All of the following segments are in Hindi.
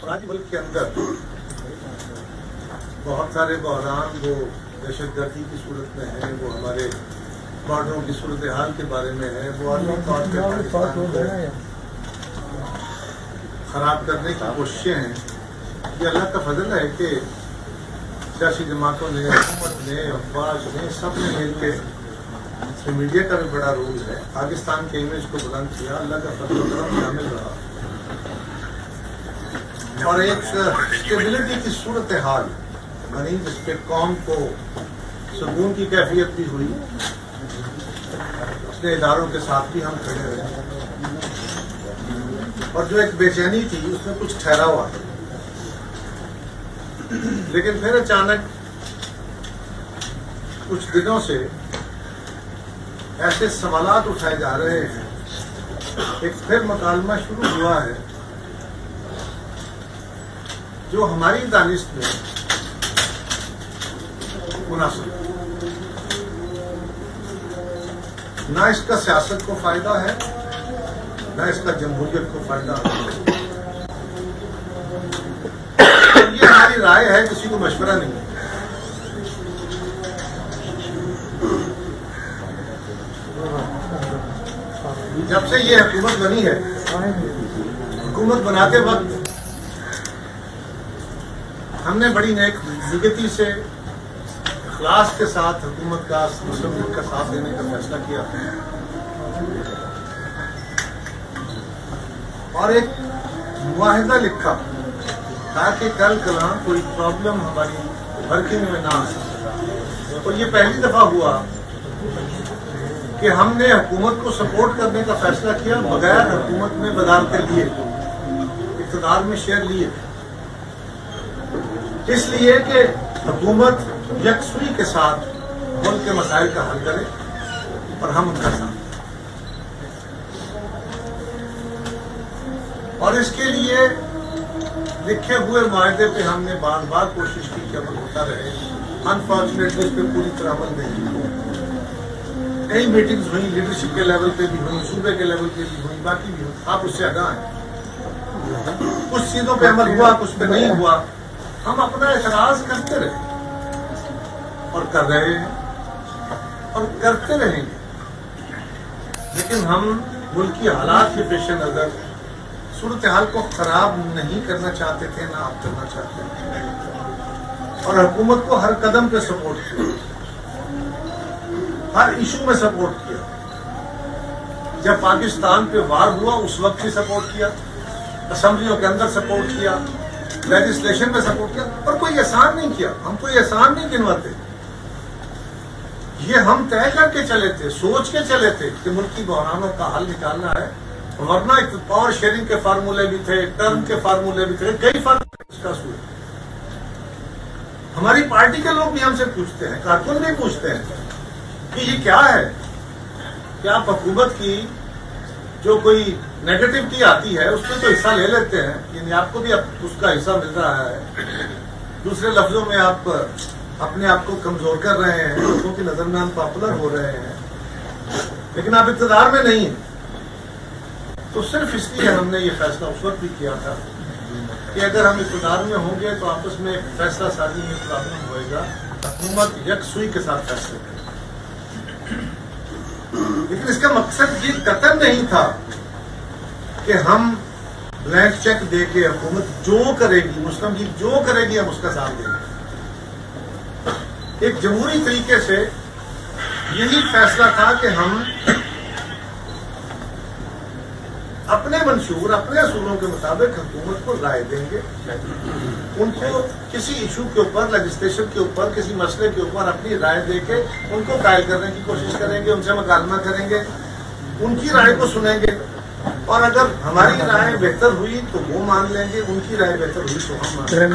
आज मुल्क के अंदर बहुत सारे बहरान वो दहशतगर्दी की सूरत में है, वो हमारे बॉर्डरों की सूरत हाल के बारे में है, वो आलमी तौर पर पाकिस्तान को खराब करने की कोशिशें हैं। ये अल्लाह का फजल है कि सियासी जमातों ने, हुकूमत ने, अफवाज ने, सब ने मिलकर, मीडिया का भी बड़ा रोल है, पाकिस्तान के इमेज को बुलंद किया। अल्लाह का फजल शामिल रहा और एक स्टेबिलिटी की सूरत हाल बनी जिसपे कौम को सुकून की कैफियत भी हुई। अपने इदारों के साथ भी हम खड़े रहे और जो एक बेचैनी थी उसमें कुछ ठहराव आ गया। लेकिन फिर अचानक कुछ दिनों से ऐसे सवालात उठाए जा रहे हैं, एक फिर मुकालमा शुरू हुआ है जो हमारी दानिश में मुनासिब, ना इसका सियासत को फायदा है, ना इसका जमहूरियत को फायदा है। ये हमारी राय है, किसी को मशवरा नहीं है। जब से ये हुकूमत बनी है, हुकूमत बनाते वक्त हमने बड़ी निगती से इखलास के साथ हुकूमत का, मुस्लिम लीग का साथ देने का फैसला किया और एक मुआहिदा लिखा ताकि कल कल कोई प्रॉब्लम हमारी वर्किंग में ना आ सके। और ये पहली दफा हुआ कि हमने हुकूमत को सपोर्ट करने का फैसला किया बगैर हुकूमत में बगावतें लिए, इक़्तिदार में शेयर लिए, इसलिए कि हुकूमत यकसुई के साथ मुल्क के मसाइल का हल करे और हम उनका साथ। और इसके लिए लिखे हुए मुआहदे पे हमने बार बार कोशिश की कि अमल होता रहे। अनफॉर्चुनेटली इस पर पूरी तरह अमल नहीं हुआ। कई मीटिंग्स हुई, लीडरशिप के लेवल पे भी हुई, सूबे के लेवल पे भी हुई, बाकी भी हुई। आप उससे आगाह हैं। कुछ चीजों पे अमल हुआ, कुछ पे नहीं हुआ। हम अपना एतराज करते रहे और कर रहे हैं और करते रहेंगे, लेकिन हम मुल्की हालात के पेश नजर सूरत हाल को खराब नहीं करना चाहते थे, ना आप करना चाहते थे। और हुकूमत को हर कदम पे सपोर्ट किया, हर इशू में सपोर्ट किया। जब पाकिस्तान पे वार हुआ उस वक्त भी सपोर्ट किया, असेंबलियों के अंदर सपोर्ट किया, लेजिस्लेशन में सपोर्ट किया, और कोई एहसान नहीं किया। हम कोई एहसान नहीं गिनवाते। ये हम तय करके चले थे, सोच के चले थे कि मुल्क की बहरानों का हल निकालना है, वरना पावर शेयरिंग के फार्मूले भी थे, टर्म के फार्मूले भी थे, कई फार्मूले डिस्कस हुए। हमारी पार्टी के लोग भी हमसे पूछते हैं, कारकुन भी पूछते हैं कि ये क्या है, क्या आप हुकूमत की जो कोई नेगेटिविटी आती है उसमें तो हिस्सा ले लेते हैं, यानी आपको भी उसका हिस्सा मिल रहा है। दूसरे लफ्जों में आप अपने आप को कमजोर कर रहे हैं, लोगों की नजर में हम पॉपुलर हो रहे हैं, लेकिन आप इक़्तिदार में नहीं हैं। तो सिर्फ इसलिए हमने ये फैसला उस वक्त भी किया था कि अगर हम इक़्तिदार में होंगे तो आपस में फैसला साजी में प्रॉब्लम होएगा, हुकूमत यकसुई के साथ फैसले करेगी। लेकिन इसका मकसद ये कतई नहीं था कि हम ब्लैंक चेक दे के हुकूमत जो करेगी, मुस्लिम लीग जो करेगी हम उसका साथ देंगे। एक जमहूरी तरीके से यही फैसला था कि हम अपने मंशूर, अपने असूलों के मुताबिक हुकूमत को राय देंगे। उनको किसी इशू के ऊपर, लेजिस्लेशन के ऊपर, किसी मसले के ऊपर अपनी राय देके उनको कायल करने की कोशिश करेंगे, उनसे मुकालमा करेंगे, उनकी राय को सुनेंगे, और अगर हमारी राय बेहतर हुई तो वो मान लेंगे, उनकी राय बेहतर हुई तो हम मान लेंगे,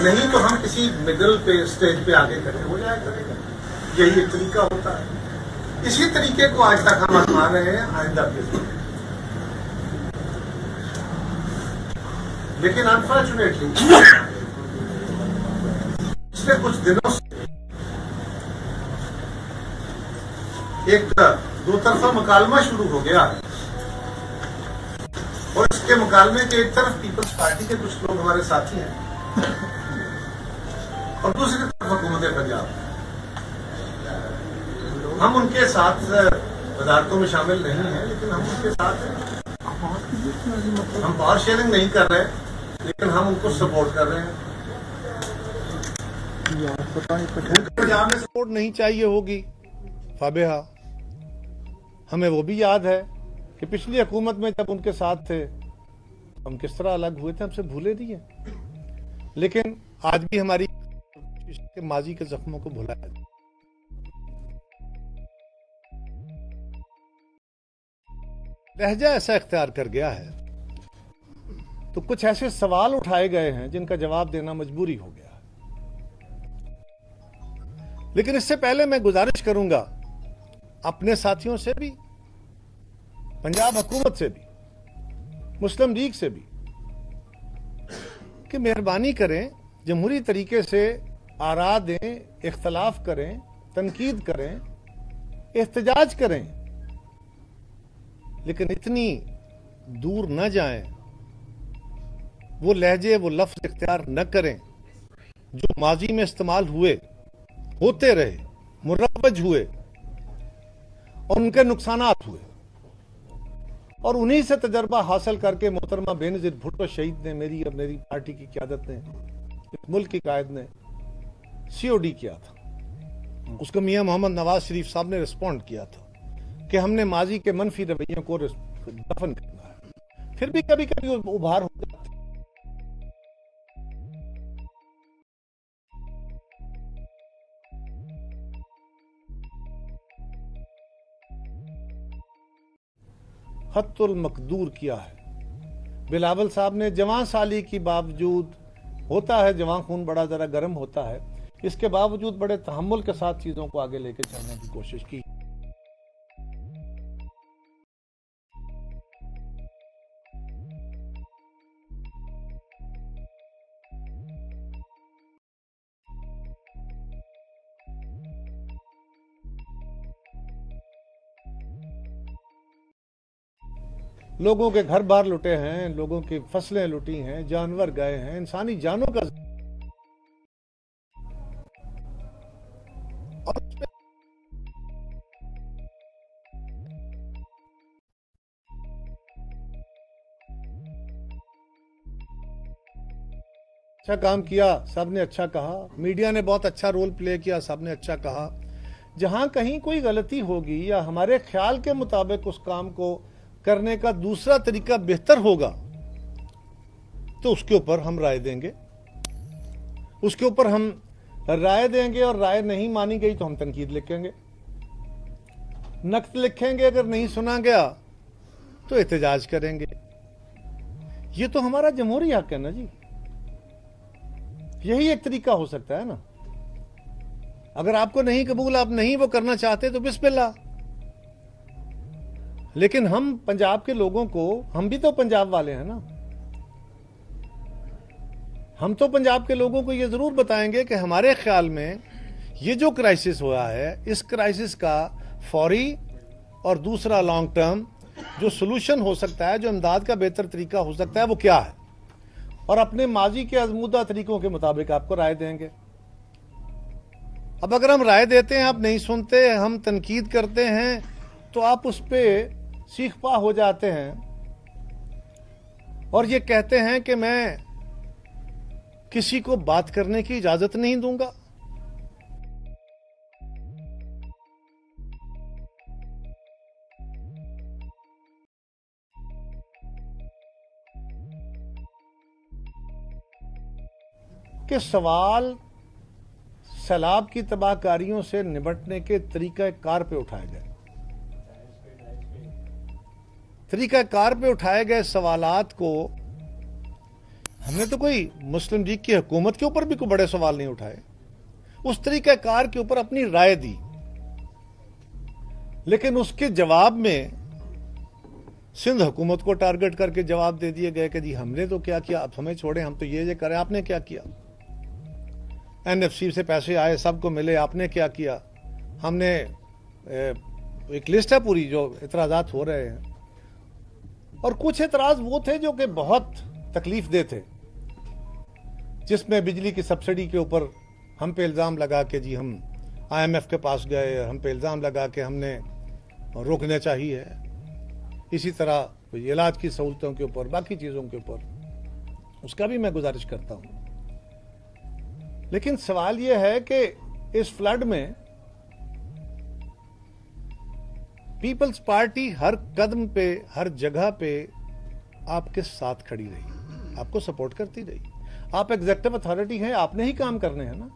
नहीं तो हम किसी मिडिल पे स्टेज पे आगे खड़े हो जाया करेंगे। यही एक तरीका होता है। इसी तरीके को आज तक हम आजमा रहे हैं, आइंदा भी। लेकिन अनफॉर्चुनेटली पिछले कुछ दिनों से एक दो तरफा मुकालमा शुरू हो गया है और इसके मुकाबले के एक तरफ पीपल्स पार्टी के कुछ लोग हमारे साथी हैं और दूसरी तरफ हुकूमत पंजाब। हम उनके साथ पदार्थों में शामिल नहीं हैं, लेकिन हम उनके साथ हैं। हम पावर शेयरिंग नहीं कर रहे, लेकिन हम उनको सपोर्ट कर रहे हैं। पंजाब में सपोर्ट नहीं चाहिए होगी फाबेहा, हमें वो भी याद है कि पिछली हुकूमत में जब उनके साथ थे हम किस तरह अलग हुए थे, हमसे भूले नहीं है। लेकिन आज भी हमारी माजी के जख्मों को भुलाया। लहजा ऐसा इख्तियार कर गया है तो कुछ ऐसे सवाल उठाए गए हैं जिनका जवाब देना मजबूरी हो गया। लेकिन इससे पहले मैं गुजारिश करूंगा अपने साथियों से भी, पंजाब हुकूमत से भी, मुस्लिम लीग से भी, कि मेहरबानी करें, जमहूरी तरीके से आरा दें, इख्तलाफ करें, तनकीद करें, एहतजाज करें, लेकिन इतनी दूर न जाएं, वो लहजे, वो लफ्ज इख्तियार न करें जो माजी में इस्तेमाल हुए, होते रहे, मुरव्वज हुए और उनके नुकसानात हुए। और उन्हीं से तजर्बा हासिल करके मोहतरमा बेनज़ीर भुट्टो शहीद ने, मेरी और मेरी पार्टी की क़यादत ने, इस मुल्क की कायद ने COD किया था। उसको मियां मोहम्मद नवाज शरीफ साहब ने रिस्पॉन्ड किया था कि हमने माजी के मनफी रवैयों को दफन करना है। फिर भी कभी कभी उभार हो जाते। हत्तुल मकदूर किया है। बिलावल साहब ने जवां साली की बावजूद, होता है जवां खून बड़ा जरा गर्म होता है, इसके बावजूद बड़े तहम्मुल के साथ चीजों को आगे लेके चलने की कोशिश की। लोगों के घर बार लुटे हैं, लोगों की फसलें लुटी हैं, जानवर गए हैं, इंसानी जानों का अच्छा काम किया, सबने अच्छा कहा, मीडिया ने बहुत अच्छा रोल प्ले किया, सबने अच्छा कहा। जहां कहीं कोई गलती होगी या हमारे ख्याल के मुताबिक उस काम को करने का दूसरा तरीका बेहतर होगा तो उसके ऊपर हम राय देंगे, उसके ऊपर हम राय देंगे। और राय नहीं मानी गई तो हम तनकीद लिखेंगे, नक्द लिखेंगे। अगर नहीं सुना गया तो एहतजाज करेंगे। ये तो हमारा जमहूरी हक है ना जी, यही एक तरीका हो सकता है ना। अगर आपको नहीं कबूल, आप नहीं वो करना चाहते तो बिस्मिल्लाह। लेकिन हम पंजाब के लोगों को, हम भी तो पंजाब वाले हैं ना, हम तो पंजाब के लोगों को ये जरूर बताएंगे कि हमारे ख्याल में ये जो क्राइसिस हुआ है, इस क्राइसिस का फौरी और दूसरा लॉन्ग टर्म जो सोल्यूशन हो सकता है, जो इमदाद का बेहतर तरीका हो सकता है, वो क्या है। और अपने माजी के आजमूदा तरीकों के मुताबिक आपको राय देंगे। अब अगर हम राय देते हैं, आप नहीं सुनते, हम तनकीद करते हैं, तो आप उस पर सीख पा हो जाते हैं और ये कहते हैं कि मैं किसी को बात करने की इजाजत नहीं दूंगा। कि सवाल सैलाब की तबाहकारियों से निपटने के तरीकाकार पे उठाए गए, तरीकाकार पे उठाए गए सवालात को हमने तो कोई मुस्लिम लीग की हुकूमत के ऊपर भी कोई बड़े सवाल नहीं उठाए, उस तरीकाकार के ऊपर अपनी राय दी। लेकिन उसके जवाब में सिंध हुकूमत को टारगेट करके जवाब दे दिए गए कि जी हमने तो क्या किया, अब हमें छोड़े, हम तो ये करें, आपने क्या किया। NFC से पैसे आए, सबको मिले, आपने क्या किया। हमने एक लिस्ट है पूरी जो इतराजात हो रहे हैं, और कुछ एतराज वो थे जो कि बहुत तकलीफ दे थे, जिसमें बिजली की सब्सिडी के ऊपर हम पे इल्ज़ाम लगा के जी हम IMF के पास गए, हम पे इल्ज़ाम लगा के हमने रोकना चाहिए। इसी तरह इलाज की सहूलतों के ऊपर, बाकी चीज़ों के ऊपर, उसका भी मैं गुजारिश करता हूँ। लेकिन सवाल यह है कि इस फ्लड में पीपल्स पार्टी हर कदम पे, हर जगह पे आपके साथ खड़ी रही, आपको सपोर्ट करती रही। आप एग्जेक्टिव अथॉरिटी हैं, आपने ही काम करने हैं ना।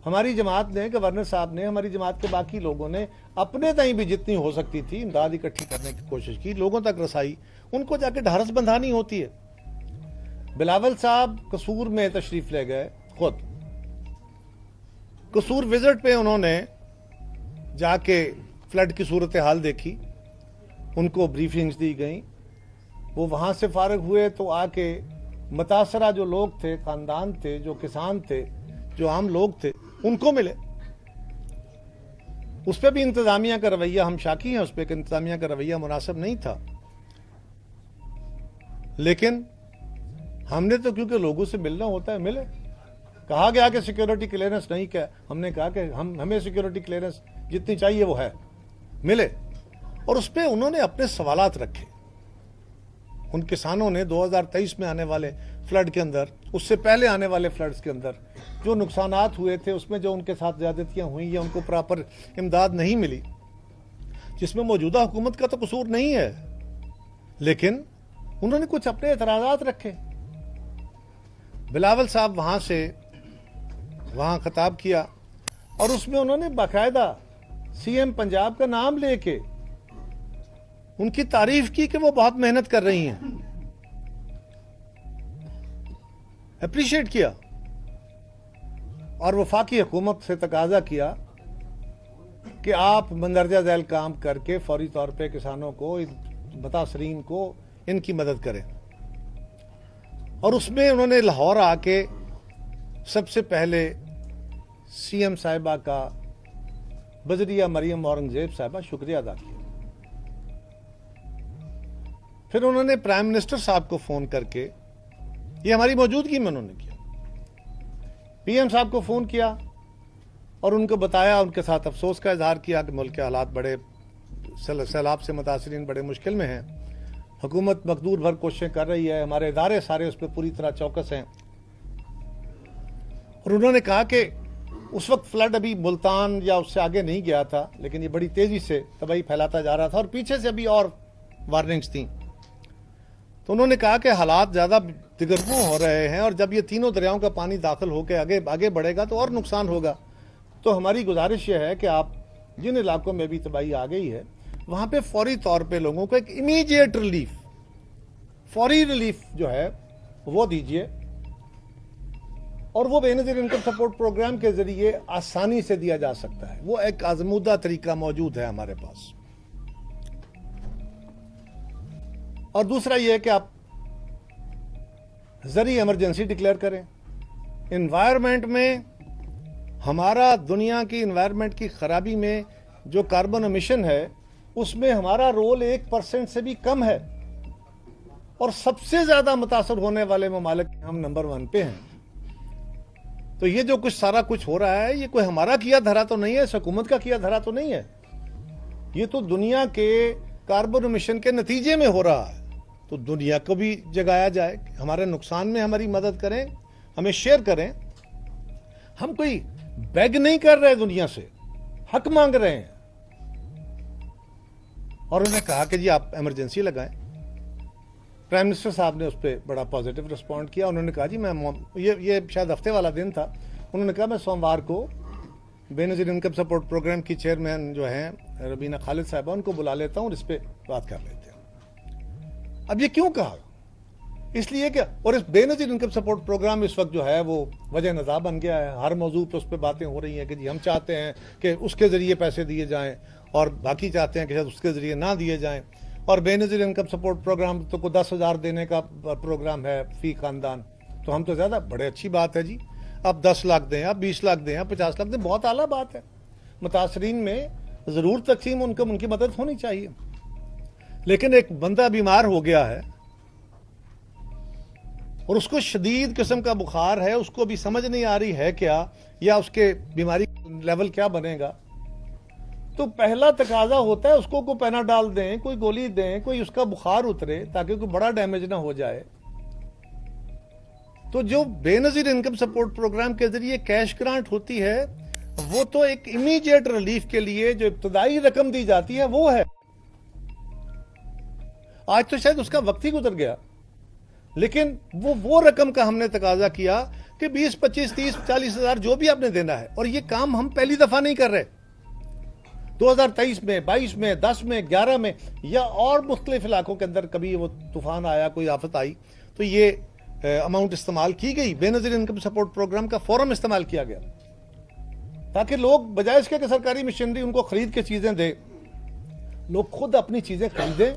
हमारी जमात ने, गवर्नर साहब ने, हमारी जमात के बाकी लोगों ने अपने ताईं भी जितनी हो सकती थी इमदाद इकट्ठी करने की कोशिश की, लोगों तक रसाई, उनको जाके ढारस बंधानी होती है। बिलावल साहब कसूर में तशरीफ ले गए, खुद कसूर विजिट पे उन्होंने जाके फ्लड की सूरत हाल देखी, उनको ब्रीफिंग्स दी गई। वो वहां से फारिग हुए तो आके मुतासरा जो लोग थे, खानदान थे, जो किसान थे, जो आम लोग थे, उनको मिले। उस पर भी इंतजामिया का रवैया, हम शाकी हैं उस पर कि इंतजामिया का रवैया मुनासिब नहीं था। लेकिन हमने तो क्योंकि लोगों से मिलना होता है, मिले। कहा गया कि सिक्योरिटी क्लियरेंस नहीं, क्या हमने कहा कि हमें सिक्योरिटी क्लियरेंस जितनी चाहिए वो है, मिले। और उस पर उन्होंने अपने सवालात रखे। उन किसानों ने 2023 में आने वाले फ्लड के अंदर, उससे पहले आने वाले फ्लड्स के अंदर जो नुकसानात हुए थे, उसमें जो उनके साथ ज्यादतियां हुई या उनको प्रॉपर इमदाद नहीं मिली, जिसमें मौजूदा हुकूमत का तो कसूर नहीं है, लेकिन उन्होंने कुछ अपने एतराजात रखे। बिलावल साहब वहां खिताब किया और उसमें उन्होंने बाकायदा CM पंजाब का नाम लेके उनकी तारीफ की कि वो बहुत मेहनत कर रही हैं, अप्रिशिएट किया। और वफाकी हुकूमत से तकाजा किया कि आप मंदरजा झैल काम करके फौरी तौर पे किसानों को, मुतासरीन को इनकी मदद करें। और उसमें उन्होंने लाहौर आके सबसे पहले CM साहिबा का बजरिया मरियम औरंगजेब साहिबा शुक्रिया अदा किया। फिर उन्होंने प्राइम मिनिस्टर साहब को फोन करके, ये हमारी मौजूदगी में उन्होंने किया, PM साहब को फोन किया और उनको बताया, उनके साथ अफसोस का इजहार किया कि मुल्क के हालात बड़े, सैलाब से मुतासरीन बड़े मुश्किल में हैं, हुकूमत मकदूर भर कोशिशें कर रही है, हमारे इदारे सारे उस पर पूरी तरह चौकस हैं। और उन्होंने कहा कि उस वक्त फ्लड अभी मुल्तान या उससे आगे नहीं गया था, लेकिन ये बड़ी तेजी से तबाही फैलाता जा रहा था और पीछे से अभी और वार्निंग्स थी। तो उन्होंने कहा कि हालात ज़्यादा दिगरगू हो रहे हैं और जब ये तीनों दरियाओं का पानी दाखिल होकर आगे बढ़ेगा तो और नुकसान होगा। तो हमारी गुजारिश यह है कि आप जिन इलाकों में भी तबाही आ गई है, वहाँ पे फौरी तौर पे लोगों को एक इमीडिएट रिलीफ, फौरी रिलीफ जो है वो दीजिए। और वो बेनज़ीर इनकम सपोर्ट प्रोग्राम के जरिए आसानी से दिया जा सकता है, वो एक आजमूदा तरीका मौजूद है हमारे पास। और दूसरा यह है कि आप जरी इमरजेंसी डिक्लेयर करें। इन्वायरमेंट में हमारा, दुनिया की इन्वायरमेंट की खराबी में जो कार्बन एमिशन है, उसमें हमारा रोल 1% से भी कम है और सबसे ज्यादा मुतासर होने वाले ममालिक हम नंबर 1 पे हैं। तो ये जो कुछ सारा कुछ हो रहा है, ये कोई हमारा किया धरा तो नहीं है, इस हुकूमत का किया धरा तो नहीं है, ये तो दुनिया के कार्बन एमिशन के नतीजे में हो रहा है। तो दुनिया को भी जगाया जाए, हमारे नुकसान में हमारी मदद करें, हमें शेयर करें। हम कोई बेग नहीं कर रहे दुनिया से, हक मांग रहे हैं। और उन्होंने कहा कि जी आप इमरजेंसी लगाएं। प्राइम मिनिस्टर साहब ने उस पर बड़ा पॉजिटिव रिस्पॉन्ड किया। उन्होंने कहा जी मैं, ये शायद हफ्ते वाला दिन था, उन्होंने कहा मैं सोमवार को बेनज़ीर इनकम सपोर्ट प्रोग्राम की चेयरमैन जो हैं रबीना खालिद साहबा, उनको बुला लेता हूँ और इस पर बात कर लेते हैं। अब ये क्यों कहा? इसलिए कि और इस बेनज़ीर इनकम सपोर्ट प्रोग्राम इस वक्त जो है वो वजह नज़ा बन गया है। हर मौजू पर उस पर बातें हो रही हैं कि जी हम चाहते हैं कि उसके ज़रिए पैसे दिए जाएँ और बाकी चाहते हैं कि शायद उसके ज़रिए ना दिए जाएँ। और बेनज़ीर इनकम सपोर्ट प्रोग्राम तो को 10,000 देने का प्रोग्राम है फी खानदान, तो हम तो ज़्यादा बड़े अच्छी बात है जी, आप 10 लाख दें, आप 20 लाख दें, आप 50 लाख दें, बहुत आला बात है। मुतासरीन में ज़रूर तकसीम उनकी मदद होनी चाहिए। लेकिन एक बंदा बीमार हो गया है और उसको शदीद किस्म का बुखार है, उसको भी समझ नहीं आ रही है क्या, या उसके बीमारी लेवल क्या बनेगा, तो पहला तकाजा होता है उसको कोई पैनाडॉल दें, कोई गोली दें, कोई उसका बुखार उतरे ताकि कोई बड़ा डैमेज ना हो जाए। तो जो बेनजीर इनकम सपोर्ट प्रोग्राम के जरिए कैश ग्रांट होती है वो तो एक इमीडिएट रिलीफ के लिए जो इब्तदाई रकम दी जाती है वो है। आज तो शायद उसका वक्त ही गुजर गया, लेकिन वो रकम का हमने तकाजा किया कि 20, 25, 30, 40 हजार जो भी आपने देना है। और ये काम हम पहली दफा नहीं कर रहे, 2023 में, 22 में, 10 में, 11 में या और मुख्तलिफ इलाकों के अंदर कभी वो तूफान आया, कोई आफत आई तो ये अमाउंट इस्तेमाल की गई, बेनजीर इनकम सपोर्ट प्रोग्राम का फौरन इस्तेमाल किया गया ताकि लोग बजाय इसके कि सरकारी मशीनरी उनको खरीद के चीजें दे, लोग खुद अपनी चीजें खरीदें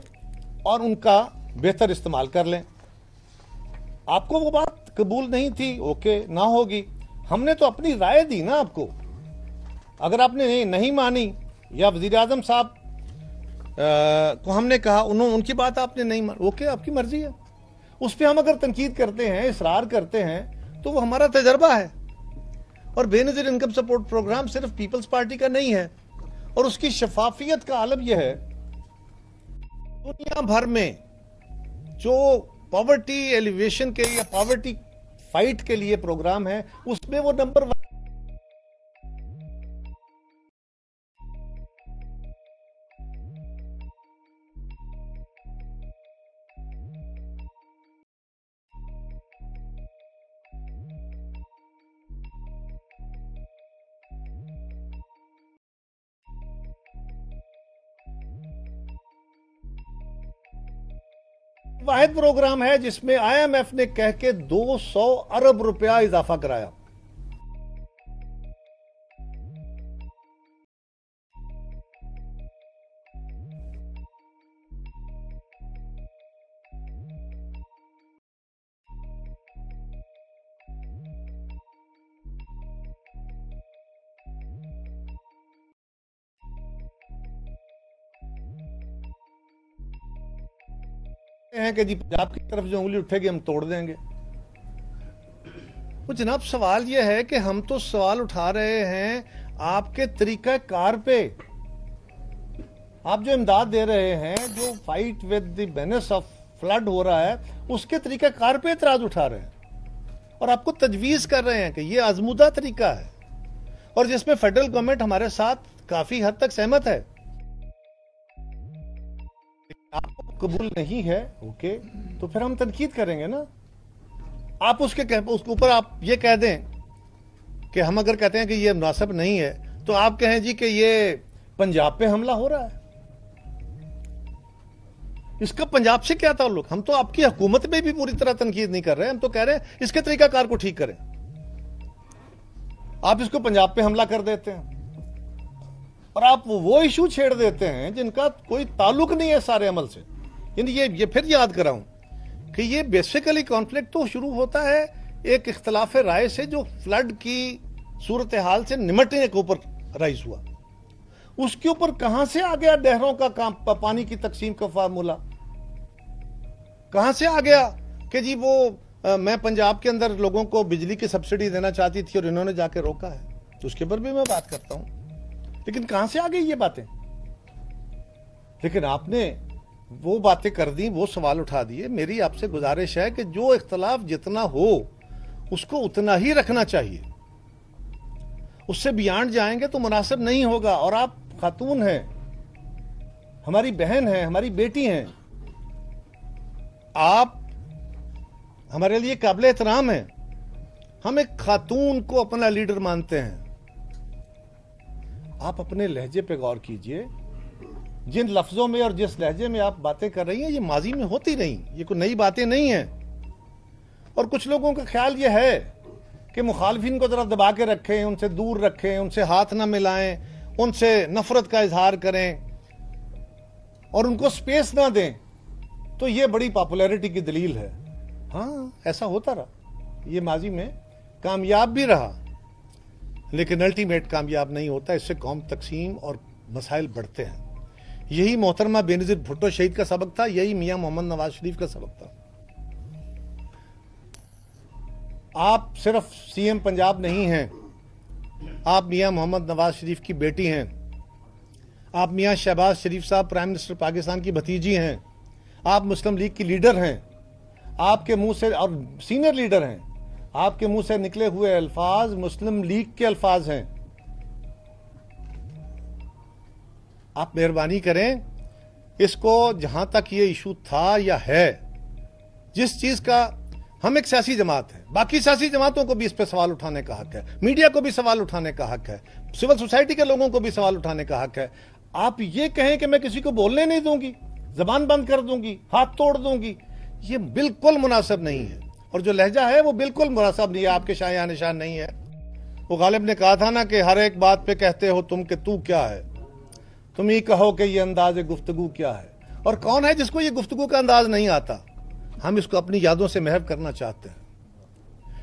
और उनका बेहतर इस्तेमाल कर लें। आपको वो बात कबूल नहीं थी, ओके, ना होगी, हमने तो अपनी राय दी ना आपको। अगर आपने नहीं मानी या वजीर आजम साहब को हमने कहा, उनकी बात आपने नहीं मानी, ओके, आपकी मर्जी है। उस पर हम अगर तनकीद करते हैं, इसरार करते हैं, तो वो हमारा तजर्बा है। और बेनजीर इनकम सपोर्ट प्रोग्राम सिर्फ पीपल्स पार्टी का नहीं है, और उसकी शफाफियत का आलम यह है दुनिया भर में जो पॉवर्टी एलिवेशन के या पॉवर्टी फाइट के लिए प्रोग्राम है उसमें वो नंबर 1। वाहिद प्रोग्राम है जिसमें IMF ने कह के 200 अरब रुपया इजाफा कराया। हैं कि जी पंजाब की तरफ जो उंगली उठेगी हम तोड़ देंगे। तो जनाब सवाल यह है कि हम तो सवाल उठा रहे हैं आपके तरीका कार पे। आप जो इमदाद दे रहे हैं, जो fight with the menace of flood हो रहा है, उसके तरीका कार पे एतराज उठा रहे हैं और आपको तजवीज कर रहे हैं कि यह आजमूदा तरीका है और जिसमें फेडरल गवर्नमेंट हमारे साथ काफी हद तक सहमत है। आपको कबूल नहीं है, ओके, तो फिर हम तनकीद करेंगे ना। आप उसके ऊपर आप ये कह दें कि हम अगर कहते हैं कि ये मुनासिब नहीं है तो आप कहें जी कि ये पंजाब पे हमला हो रहा है। इसका पंजाब से क्या ताल्लुक? हम तो आपकी हुकूमत में भी पूरी तरह तनकीद नहीं कर रहे, हम तो कह रहे हैं इसके तरीकाकार को ठीक करें। आप इसको पंजाब पे हमला कर देते हैं और आप वो इशू छेड़ देते हैं जिनका कोई ताल्लुक नहीं है सारे अमल से। यानी ये फिर याद कराऊं कि ये बेसिकली कॉन्फ्लिक्ट तो शुरू होता है एक इख्तलाफ राय से जो फ्लड की सूरत हाल से निमटने के ऊपर राइज हुआ। उसके ऊपर कहां से आ गया नहरों का काम, पानी की तकसीम का फार्मूला कहां से आ गया कि जी वो मैं पंजाब के अंदर लोगों को बिजली की सब्सिडी देना चाहती थी और इन्होंने जाके रोका है। तो उसके ऊपर भी मैं बात करता हूं, लेकिन कहां से आ गई ये बातें? लेकिन आपने वो बातें कर दी, वो सवाल उठा दिए। मेरी आपसे गुजारिश है कि जो इख्तलाफ जितना हो उसको उतना ही रखना चाहिए, उससे बियॉन्ड जाएंगे तो मुनासिब नहीं होगा। और आप खातून हैं, हमारी बहन हैं, हमारी बेटी हैं, आप हमारे लिए काबिल एहतराम हैं। हम एक खातून को अपना लीडर मानते हैं। आप अपने लहजे पे गौर कीजिए। जिन लफ्जों में और जिस लहजे में आप बातें कर रही हैं ये माजी में होती नहीं, ये कोई नई बातें नहीं हैं। और कुछ लोगों का ख्याल ये है कि मुखालिफिन को जरा दबा के रखें, उनसे दूर रखें, उनसे हाथ ना मिलाएं, उनसे नफरत का इजहार करें और उनको स्पेस ना दें, तो ये बड़ी पॉपुलैरिटी की दलील है। हाँ, ऐसा होता रहा, ये माजी में कामयाब भी रहा, लेकिन अल्टीमेट कामयाब नहीं होता। इससे कौम तकसीम और मसाइल बढ़ते हैं। यही मोहतरमा बेनजीर भुट्टो शहीद का सबक था, यही मियां मोहम्मद नवाज शरीफ का सबक था। आप सिर्फ सीएम पंजाब नहीं हैं, आप मियां मोहम्मद नवाज शरीफ की बेटी हैं, आप मियां शहबाज शरीफ साहब प्राइम मिनिस्टर पाकिस्तान की भतीजी हैं, आप मुस्लिम लीग की लीडर हैं, आपके मुंह से, और सीनियर लीडर हैं, आपके मुंह से निकले हुए अल्फाज मुस्लिम लीग के अल्फाज हैं। आप मेहरबानी करें, इसको जहां तक ये इशू था या है, जिस चीज का हम एक सियासी जमात है, बाकी सियासी जमातों को भी इस पे सवाल उठाने का हक है, मीडिया को भी सवाल उठाने का हक है, सिविल सोसाइटी के लोगों को भी सवाल उठाने का हक है। आप ये कहें कि मैं किसी को बोलने नहीं दूंगी, जबान बंद कर दूंगी, हाथ तोड़ दूंगी, ये बिल्कुल मुनासिब नहीं है। और जो लहजा है वो बिल्कुल मुनासिब नहीं है, आपके शाया निशान नहीं है। वो गालिब ने कहा था ना कि हर एक बात पे कहते हो तुम कि तू क्या है, तुम ही कहो कि ये अंदाज गुफ्तगू क्या है। और कौन है जिसको ये गुफ्तगू का अंदाज नहीं आता? हम इसको अपनी यादों से महव करना चाहते हैं।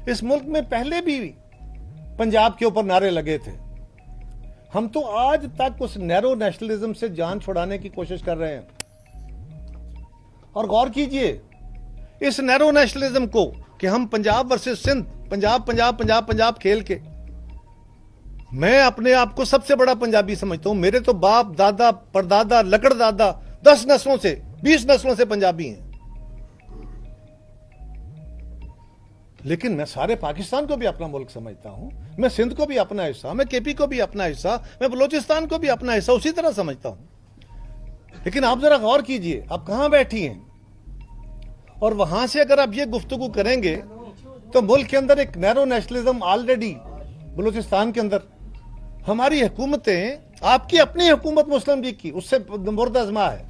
इस मुल्क में पहले भी पंजाब के ऊपर नारे लगे थे, हम तो आज तक उस नैरो नेशनलिज्म से जान छुड़ाने की कोशिश कर रहे हैं। और गौर कीजिए इस नैरो नेशनलिज्म को कि हम पंजाब वर्सेस सिंध, पंजाब पंजाब पंजाब पंजाब खेल के, मैं अपने आप को सबसे बड़ा पंजाबी समझता हूं। मेरे तो बाप दादा परदादा लकड़दादा 10 नस्लों से 20 नस्लों से पंजाबी हैं, लेकिन मैं सारे पाकिस्तान को भी अपना मुल्क समझता हूं, मैं सिंध को भी अपना हिस्सा, मैं केपी को भी अपना हिस्सा, मैं बलोचिस्तान को भी अपना हिस्सा उसी तरह समझता हूं। लेकिन आप जरा गौर कीजिए, आप कहां बैठी हैं, और वहां से अगर आप ये गुफ्तगू करेंगे तो मुल्क के अंदर एक नैरो नेशनलिज्म ऑलरेडी, बलूचिस्तान के अंदर हमारी हुकूमतें, आपकी अपनी हुकूमत मुस्लिम लीग की उससे नबुर्द आजमा है,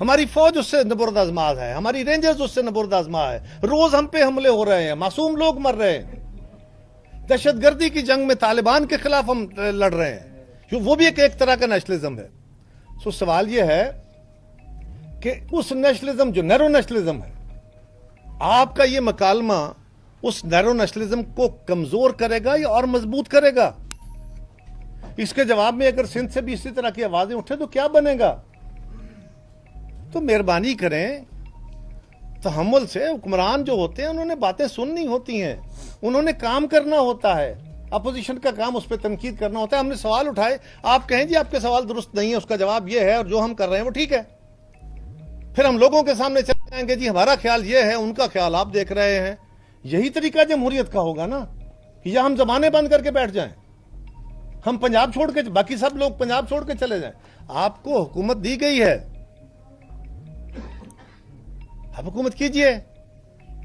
हमारी फौज उससे नबुर्द आजमा है, हमारी रेंजर्स उससे नबुर्द आजमा है, रोज हम पे हमले हो रहे हैं, मासूम लोग मर रहे हैं, दहशतगर्दी की जंग में तालिबान के खिलाफ हम लड़ रहे हैं, वो भी एक तरह का नेशनलिज्म है। सो सवाल यह है कि उस नेशनलिज्म जो नैरो नेशनलिज्म है, आपका ये मकालमा उस नैरो नेशनलिज्म को कमजोर करेगा या और मजबूत करेगा? इसके जवाब में अगर सिंध से भी इसी तरह की आवाजें उठे तो क्या बनेगा? तो मेहरबानी करें, तहम्मुल से हुक्मरान जो होते हैं उन्होंने बातें सुननी होती हैं, उन्होंने काम करना होता है, अपोजिशन का काम उस पर तनकीद करना होता है। हमने सवाल उठाए, आप कहें जी आपके सवाल दुरुस्त नहीं है, उसका जवाब ये है और जो हम कर रहे हैं वो ठीक है, फिर हम लोगों के सामने चले जाएंगे जी हमारा ख्याल ये है, उनका ख्याल आप देख रहे हैं। यही तरीका जमहूरियत का होगा ना, कि या हम जबाने बंद करके बैठ जाएं, हम पंजाब छोड़ के, बाकी सब लोग पंजाब छोड़ के चले जाएं। आपको हुकूमत दी गई है, आप हुकूमत कीजिए,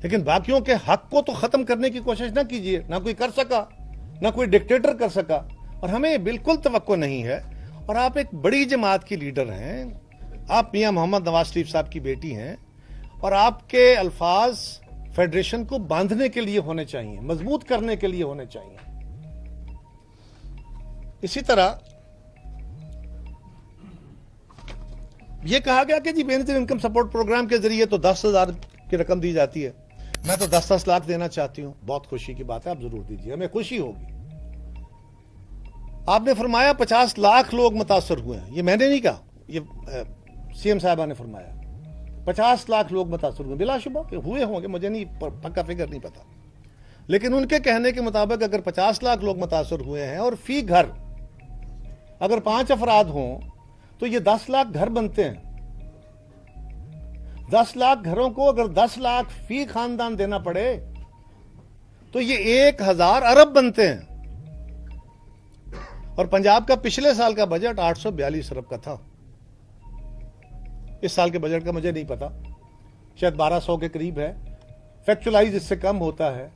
लेकिन बाकियों के हक को तो खत्म करने की कोशिश ना कीजिए। ना कोई कर सका, ना कोई डिक्टेटर कर सका, और हमें बिल्कुल तवक्को नहीं है। और आप एक बड़ी जमात की लीडर हैं, आप मियां मोहम्मद नवाज शरीफ साहब की बेटी हैं, और आपके अल्फाज फेडरेशन को बांधने के लिए होने चाहिए, मजबूत करने के लिए होने चाहिए। इसी तरह यह कहा गया कि जी बेनिफिट इनकम सपोर्ट प्रोग्राम के जरिए तो 10,000 की रकम दी जाती है, मैं तो 10-10 लाख देना चाहती हूं। बहुत खुशी की बात है, आप जरूर दीजिए, हमें खुशी होगी। आपने फरमाया 50 लाख लोग मुतासर हुए हैं, ये मैंने नहीं कहा, ये सीएम साहबा ने फरमाया 50 लाख लोग मुतासर हुए, बिलाशुबा हुए होंगे, मुझे नहीं पक्का फिगर नहीं पता, लेकिन उनके कहने के मुताबिक अगर 50 लाख लोग मुतासर हुए हैं और फी घर अगर 5 अफराद हों तो ये 10 लाख घर बनते हैं। 10 लाख घरों को अगर 10 लाख फी खानदान देना पड़े तो ये 1000 अरब बनते हैं। और पंजाब का पिछले साल का बजट 842 अरब का था, इस साल के बजट का मुझे नहीं पता, शायद 1200 के करीब है, फैक्चुअलाइज इससे कम होता है।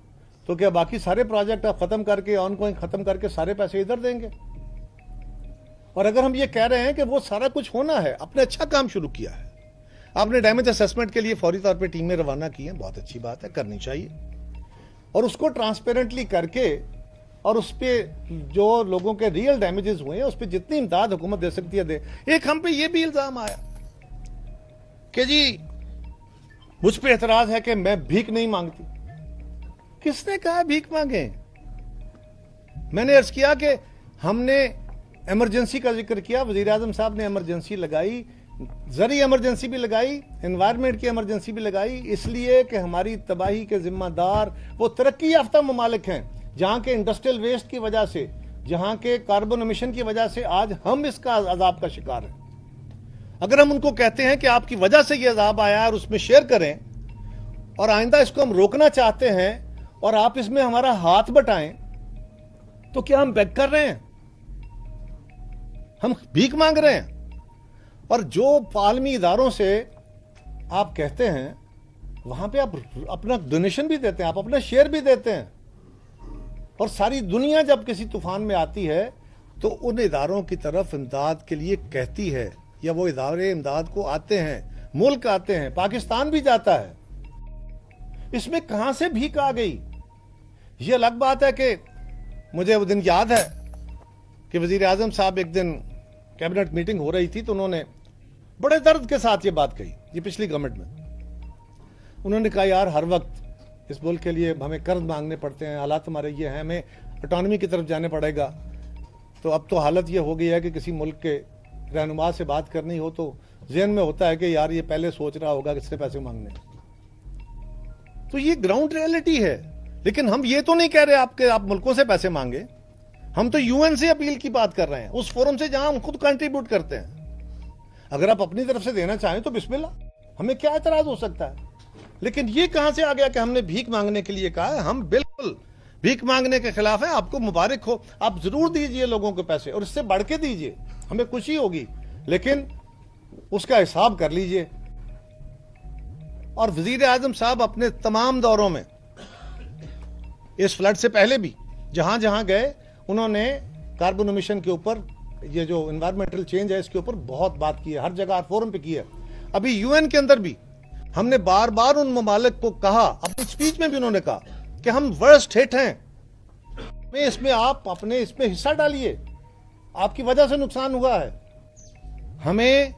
तो क्या बाकी सारे प्रोजेक्ट आप खत्म करके, ऑनगोइंग खत्म करके सारे पैसे इधर देंगे? और अगर हम ये कह रहे हैं कि वो सारा कुछ होना है, आपने अच्छा काम शुरू किया है, आपने डैमेज असेसमेंट के लिए फौरी तौर पे टीमें रवाना की हैं, बहुत अच्छी बात है, करनी चाहिए, और उसको ट्रांसपेरेंटली करके और उस पर जो लोगों के रियल डैमेजेस हुए हैं उस पर जितनी इमदाद हुकूमत दे सकती है दे। एक हम पे ये भी इल्जाम आया कि जी मुझ पे एतराज है कि मैं भीख नहीं मांगती। किसने कहा भीख मांगे? मैंने अर्ज किया कि हमने इमरजेंसी का जिक्र किया, वजीर आजम साहब ने इमरजेंसी लगाई, जरी इमरजेंसी भी लगाई, एनवायरनमेंट की इमरजेंसी भी लगाई, इसलिए कि हमारी तबाही के जिम्मेदार वो तरक्की याफ्ता ममालिक हैं, जहां के इंडस्ट्रियल वेस्ट की वजह से, जहां के कार्बन एमिशन की वजह से आज हम इसका अजाब का शिकार हैं। अगर हम उनको कहते हैं कि आपकी वजह से यह अजाब आया और उसमें शेयर करें और आइंदा इसको हम रोकना चाहते हैं और आप इसमें हमारा हाथ बटाएं, तो क्या हम बेग कर रहे हैं? हम भीख मांग रहे हैं? और जो आलमी इदारों से आप कहते हैं वहां पे आप अपना डोनेशन भी देते हैं, आप अपना शेयर भी देते हैं, और सारी दुनिया जब किसी तूफान में आती है तो उन इदारों की तरफ इमदाद के लिए कहती है, या वो इदारे इमदाद को आते हैं, मुल्क आते हैं, पाकिस्तान भी जाता है। इसमें कहां से भीख आ गई? ये अलग बात है कि मुझे वो दिन याद है कि वजीर आजम साहब एक दिन कैबिनेट मीटिंग हो रही थी तो उन्होंने बड़े दर्द के साथ ये बात कही, ये पिछली गवर्नमेंट में। उन्होंने कहा यार हर वक्त इस मुल्क के लिए हमें कर्ज मांगने पड़ते हैं, हालात हमारे ये हैं, हमें ऑटोनॉमी की तरफ जाने पड़ेगा। तो अब तो हालत ये हो गई है कि किसी मुल्क के रहनुमा से बात करनी हो तो ज़हन में होता है कि यार ये पहले सोच रहा होगा किससे पैसे मांगने। तो ये ग्राउंड रियलिटी है। लेकिन हम ये तो नहीं कह रहे आप मुल्कों से पैसे मांगे, हम तो यूएन से अपील की बात कर रहे हैं, उस फोरम से जहां हम खुद कंट्रीब्यूट करते हैं। अगर आप अपनी तरफ से देना चाहें तो बिस्मिल्लाह, हमें क्या एतराज हो सकता है। लेकिन ये कहां से आ गया कि हमने भीख मांगने के लिए कहा है? हम बिल्कुल भीख मांगने के खिलाफ है। आपको मुबारक हो, आप जरूर दीजिए लोगों को पैसे, और इससे बढ़ के दीजिए, हमें खुशी होगी, लेकिन उसका हिसाब कर लीजिए। और वजीर आजम साहब अपने तमाम दौरों में, इस फ्लड से पहले भी जहां जहां गए, उन्होंने कार्बन एमिशन के ऊपर, ये जो एनवायरमेंटल चेंज है इसके ऊपर बहुत बात की है, हर जगह हर फोरम पे की है। अभी यूएन के अंदर भी हमने बार बार उन ममालिक को कहा, अपनी स्पीच में भी उन्होंने कहा कि हम वर्स्ट हिट हैं, इसमें आप अपने इसमें हिस्सा डालिए, आपकी वजह से नुकसान हुआ है, हमें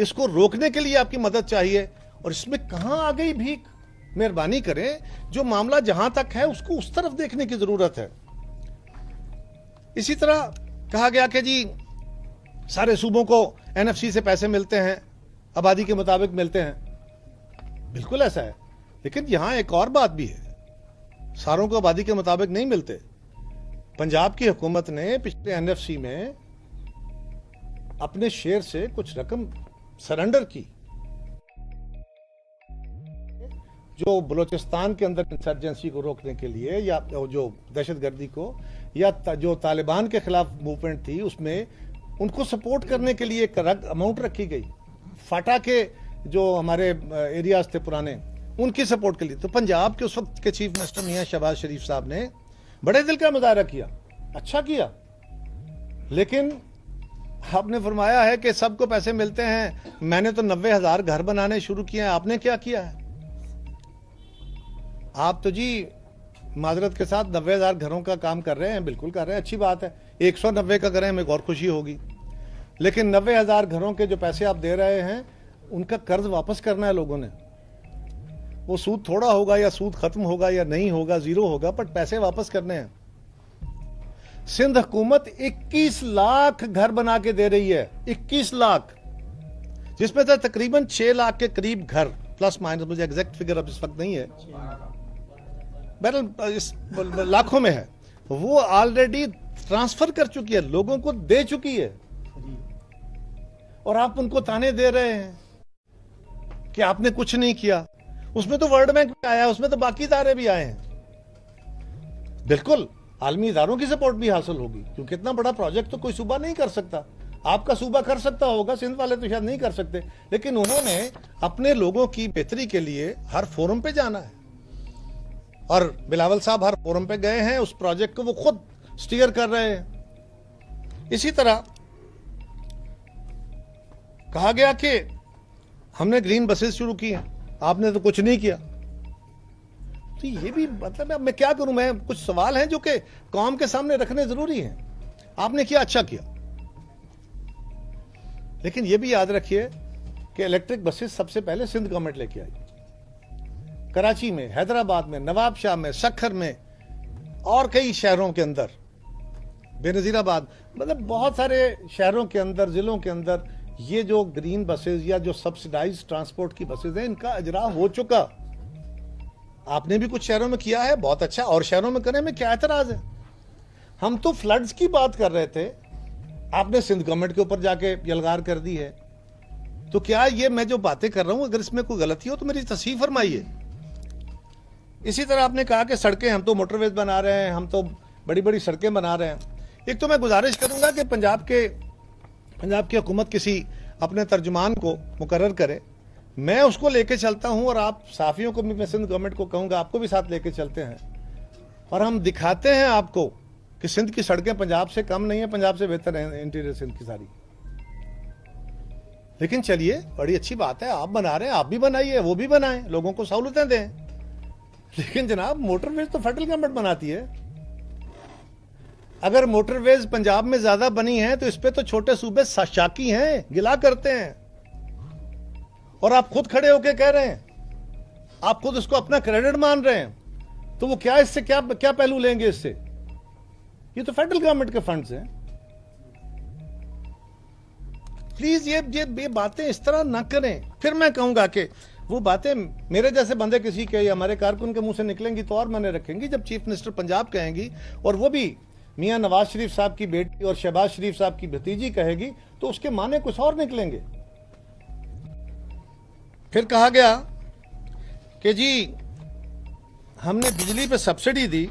इसको रोकने के लिए आपकी मदद चाहिए। और इसमें कहां आ गई भीख? मेहरबानी करें, जो मामला जहां तक है उसको उस तरफ देखने की जरूरत है। इसी तरह कहा गया कि जी सारे सूबों को एनएफसी से पैसे मिलते हैं, आबादी के मुताबिक मिलते हैं, बिल्कुल ऐसा है। लेकिन यहां एक और बात भी है, सारों को आबादी के मुताबिक नहीं मिलते। पंजाब की हुकूमत ने पिछले एनएफसी में अपने शेयर से कुछ रकम सरेंडर की, जो बलूचिस्तान के अंदर इंसर्जेंसी को रोकने के लिए, या जो दहशतगर्दी को, या जो तालिबान के खिलाफ मूवमेंट थी उसमें उनको सपोर्ट करने के लिए एक अमाउंट रखी गई। फाटा के जो हमारे एरियाज थे पुराने, उनकी सपोर्ट के लिए। तो पंजाब के उस वक्त के चीफ मिनिस्टर मियां शहबाज शरीफ साहब ने बड़े दिल का मुजाहरा किया, अच्छा किया। लेकिन आपने फरमाया है कि सबको पैसे मिलते हैं, मैंने तो 90,000 घर बनाने शुरू किए हैं, आपने क्या किया है? आप तो जी माजरत के साथ 90,000 घरों का काम कर रहे हैं, बिल्कुल कर रहे हैं, अच्छी बात है। 190 का करें, हमें और खुशी होगी। लेकिन 90,000 घरों के जो पैसे आप दे रहे हैं, उनका कर्ज वापस करना है लोगों ने। वो सूद थोड़ा होगा या सूद खत्म होगा या नहीं होगा, जीरो होगा, पर पैसे वापस करने हैं। सिंध हुकूमत 21 लाख घर बना के दे रही है, 21 लाख, जिसमें से तकरीबन 6 लाख के करीब घर, प्लस माइनस, मुझे एग्जैक्ट फिगर अब इस वक्त नहीं है, बहरहाल इस लाखों में है, वो ऑलरेडी ट्रांसफर कर चुकी है, लोगों को दे चुकी है। और आप उनको ताने दे रहे हैं कि आपने कुछ नहीं किया। उसमें तो वर्ल्ड बैंक भी आया, उसमें तो बाकी इदारे भी आए हैं। बिल्कुल आलमी इदारों की सपोर्ट भी हासिल होगी, क्योंकि इतना बड़ा प्रोजेक्ट तो कोई सूबा नहीं कर सकता। आपका सूबा कर सकता होगा, सिंध वाले तो शायद नहीं कर सकते, लेकिन उन्होंने अपने लोगों की बेहतरी के लिए हर फोरम पे जाना है। और बिलावल साहब हर फोरम पे गए हैं, उस प्रोजेक्ट को वो खुद स्टीयर कर रहे हैं। इसी तरह कहा गया कि हमने ग्रीन बसेस शुरू की हैं, आपने तो कुछ नहीं किया। तो ये भी मतलब अब मैं क्या करूं, मैं कुछ सवाल हैं जो कि कौम के सामने रखने जरूरी हैं। आपने किया, अच्छा किया, लेकिन ये भी याद रखिए कि इलेक्ट्रिक बसेस सबसे पहले सिंध गवर्नमेंट लेके आई। कराची में, हैदराबाद में, नवाबशाह में, सखर में और कई शहरों के अंदर बेनजीराबाद, मतलब बहुत सारे शहरों के अंदर, जिलों के अंदर ये जो ग्रीन बसेज या जो सब्सिडाइज ट्रांसपोर्ट की बसेज हैं, इनका इजरा हो चुका। आपने भी कुछ शहरों में किया है, बहुत अच्छा, और शहरों में करने में क्या एतराज है। हम तो फ्लड्स की बात कर रहे थे, आपने सिंध गवर्नमेंट के ऊपर जाके यलगार कर दी है। तो क्या ये मैं जो बातें कर रहा हूं, अगर इसमें कोई गलती हो तो मेरी तस्हीह फरमाइए। इसी तरह आपने कहा कि सड़कें, हम तो मोटरवेज बना रहे हैं, हम तो बड़ी बड़ी सड़कें बना रहे हैं। एक तो मैं गुजारिश करूंगा कि पंजाब की हुकूमत किसी अपने तर्जुमान को मुकर्रर करे, मैं उसको लेके चलता हूं, और आप साफियों को भी, मैं सिंध गवर्नमेंट को कहूंगा, आपको भी साथ लेके चलते हैं, और हम दिखाते हैं आपको कि सिंध की सड़कें पंजाब से कम नहीं है, पंजाब से बेहतर है इंटीरियर सिंध की सारी। लेकिन चलिए, बड़ी अच्छी बात है, आप बना रहे हैं, आप भी बनाइए, वो भी बनाएं, लोगों को सहूलतें दें। लेकिन जनाब, मोटरवेज तो फेडरल गवर्नमेंट बनाती है। अगर मोटरवेज पंजाब में ज्यादा बनी है तो इस पे तो छोटे सूबे शाकी हैं, गिला करते हैं, और आप खुद खड़े होकर कह रहे हैं, आप खुद उसको अपना क्रेडिट मान रहे हैं। तो वो क्या, इससे क्या पहलू लेंगे इससे? ये तो फेडरल गवर्नमेंट के फंड्स हैं। प्लीज ये बातें इस तरह ना करें। फिर मैं कहूंगा कि वो बातें मेरे जैसे बंदे किसी के या हमारे कारकुन के मुंह से निकलेंगी तो और माने रखेंगी। जब चीफ मिनिस्टर पंजाब कहेंगी, और वो भी मियां नवाज शरीफ साहब की बेटी और शहबाज शरीफ साहब की भतीजी कहेगी, तो उसके माने कुछ और निकलेंगे। फिर कहा गया कि जी हमने बिजली पे सब्सिडी दी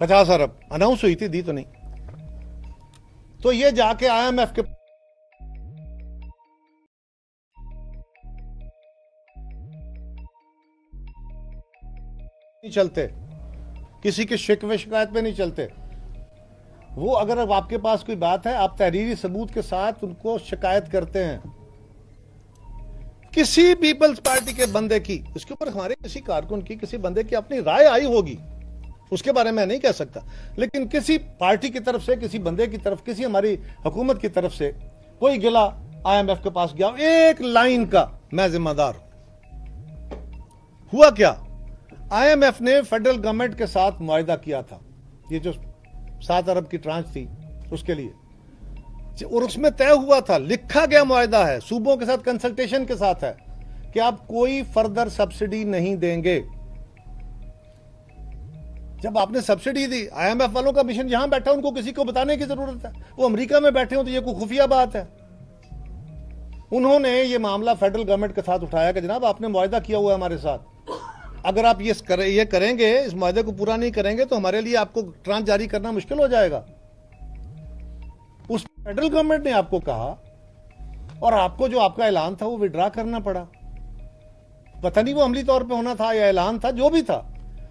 50 अरब, अनाउंस हुई थी, दी तो नहीं। तो ये जाके IMF के नहीं चलते, किसी के शिकवे शिकायत पे नहीं चलते। वो अगर अब आपके पास कोई बात है, आप तहरीरी सबूत के साथ उनको शिकायत करते हैं। किसी पीपल्स पार्टी के बंदे की, इसके ऊपर हमारे किसी कारकुन की, किसी बंदे की अपनी राय आई होगी, उसके बारे में नहीं कह सकता, लेकिन किसी पार्टी की तरफ से, किसी बंदे की तरफ, किसी हमारी हुकूमत की तरफ से कोई गिला IMF के पास गया, एक लाइन का मैं जिम्मेदार हूं। हुआ क्या, IMF ने फेडरल गवर्नमेंट के साथ मुआहिदा किया था, ये जो 7 अरब की ट्रांच थी उसके लिए, और उसमें तय हुआ था, लिखा गया मुआहिदा है, सूबों के साथ कंसल्टेशन के साथ है, कि आप कोई फर्दर सब्सिडी नहीं देंगे। जब आपने सब्सिडी दी, IMF वालों का मिशन यहां बैठा, उनको किसी को बताने की जरूरत है? वो अमेरिका में बैठे हो तो ये कोई खुफिया बात है? उन्होंने ये मामला फेडरल गवर्नमेंट के साथ उठाया कि जनाब आपने मुआहिदा किया हुआ है हमारे साथ, अगर आप ये करेंगे, इस मुआहिदे को पूरा नहीं करेंगे तो हमारे लिए आपको ट्रांच जारी करना मुश्किल हो जाएगा। उस फेडरल गवर्नमेंट ने आपको कहा, और आपको जो आपका ऐलान था वो विड्रा करना पड़ा। पता नहीं वो अमली तौर पे होना था या ऐलान था, जो भी था।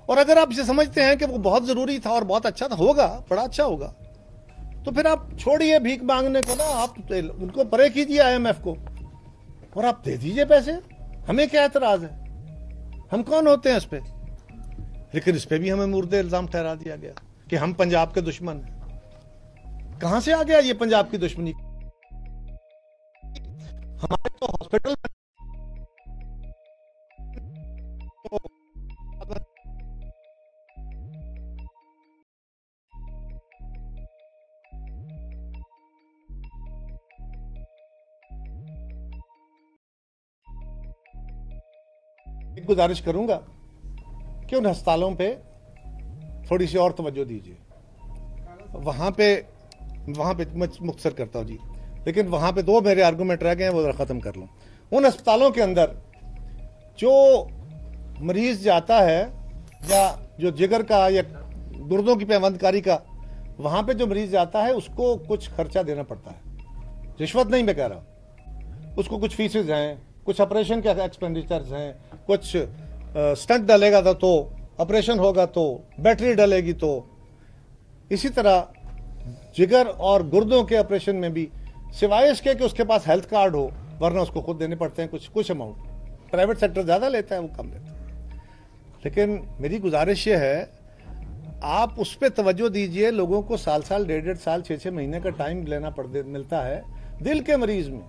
और अगर आप इसे समझते हैं कि वो बहुत जरूरी था और बहुत अच्छा था, होगा, बड़ा अच्छा होगा, तो फिर आप छोड़िए भीख मांगने को ना, आप उनको परे कीजिए IMF को, और आप दे दीजिए पैसे। हमें क्या एतराज है, हम कौन होते हैं इस पे? लेकिन इस पे भी हमें मुर्दे इल्जाम ठहरा दिया गया कि हम पंजाब के दुश्मन हैं। कहां से आ गया ये पंजाब की दुश्मनी? हमारे तो हॉस्पिटल गुजारिश करूंगा कि उन अस्पतालों पे थोड़ी सी और तवज्जो दीजिए। वहां पे मैं मुख्तसर करता हूं जी, लेकिन वहां पे 2 मेरे आर्गूमेंट रह गए हैं, वो जरा खत्म कर लूं। उन अस्पतालों के अंदर जो मरीज जाता है, या जो जिगर का या गुर्दों की पैवंदकारी का, वहां पे जो मरीज जाता है उसको कुछ खर्चा देना पड़ता है। रिश्वत नहीं मैं कह रहा, उसको कुछ फीसेज हैं, कुछ ऑपरेशन के एक्सपेंडिचर्स हैं, कुछ स्टंट डलेगा तो ऑपरेशन होगा, तो बैटरी डलेगी, तो इसी तरह जिगर और गुर्दों के ऑपरेशन में भी, सिवाय इसके कि उसके पास हेल्थ कार्ड हो, वरना उसको खुद देने पड़ते हैं कुछ अमाउंट। प्राइवेट सेक्टर ज्यादा लेता है, वो कम लेता है। लेकिन मेरी गुजारिश ये है, आप उस पर तवज्जो दीजिए। लोगों को साल 1.5 साल 6 महीने का टाइम लेना मिलता है। दिल के मरीज में,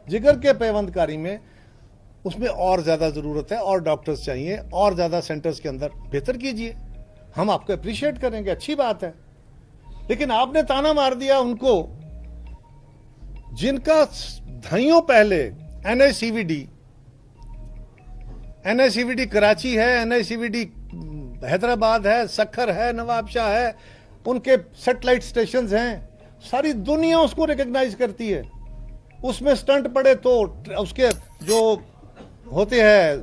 जिगर के पैवंदकारी में, उसमें और ज्यादा जरूरत है, और डॉक्टर्स चाहिए, और ज्यादा सेंटर्स के अंदर बेहतर कीजिए। हम आपको अप्रिशिएट करेंगे, अच्छी बात है। लेकिन आपने ताना मार दिया उनको जिनका दहाइयों पहले एनआईसीवीडी कराची है, एनआईसीवीडी हैदराबाद है, सखर है, नवाबशाह है, उनके सैटेलाइट स्टेशन हैं, सारी दुनिया उसको रिकॉग्नाइज करती है। उसमें स्टंट पड़े तो उसके जो होते हैं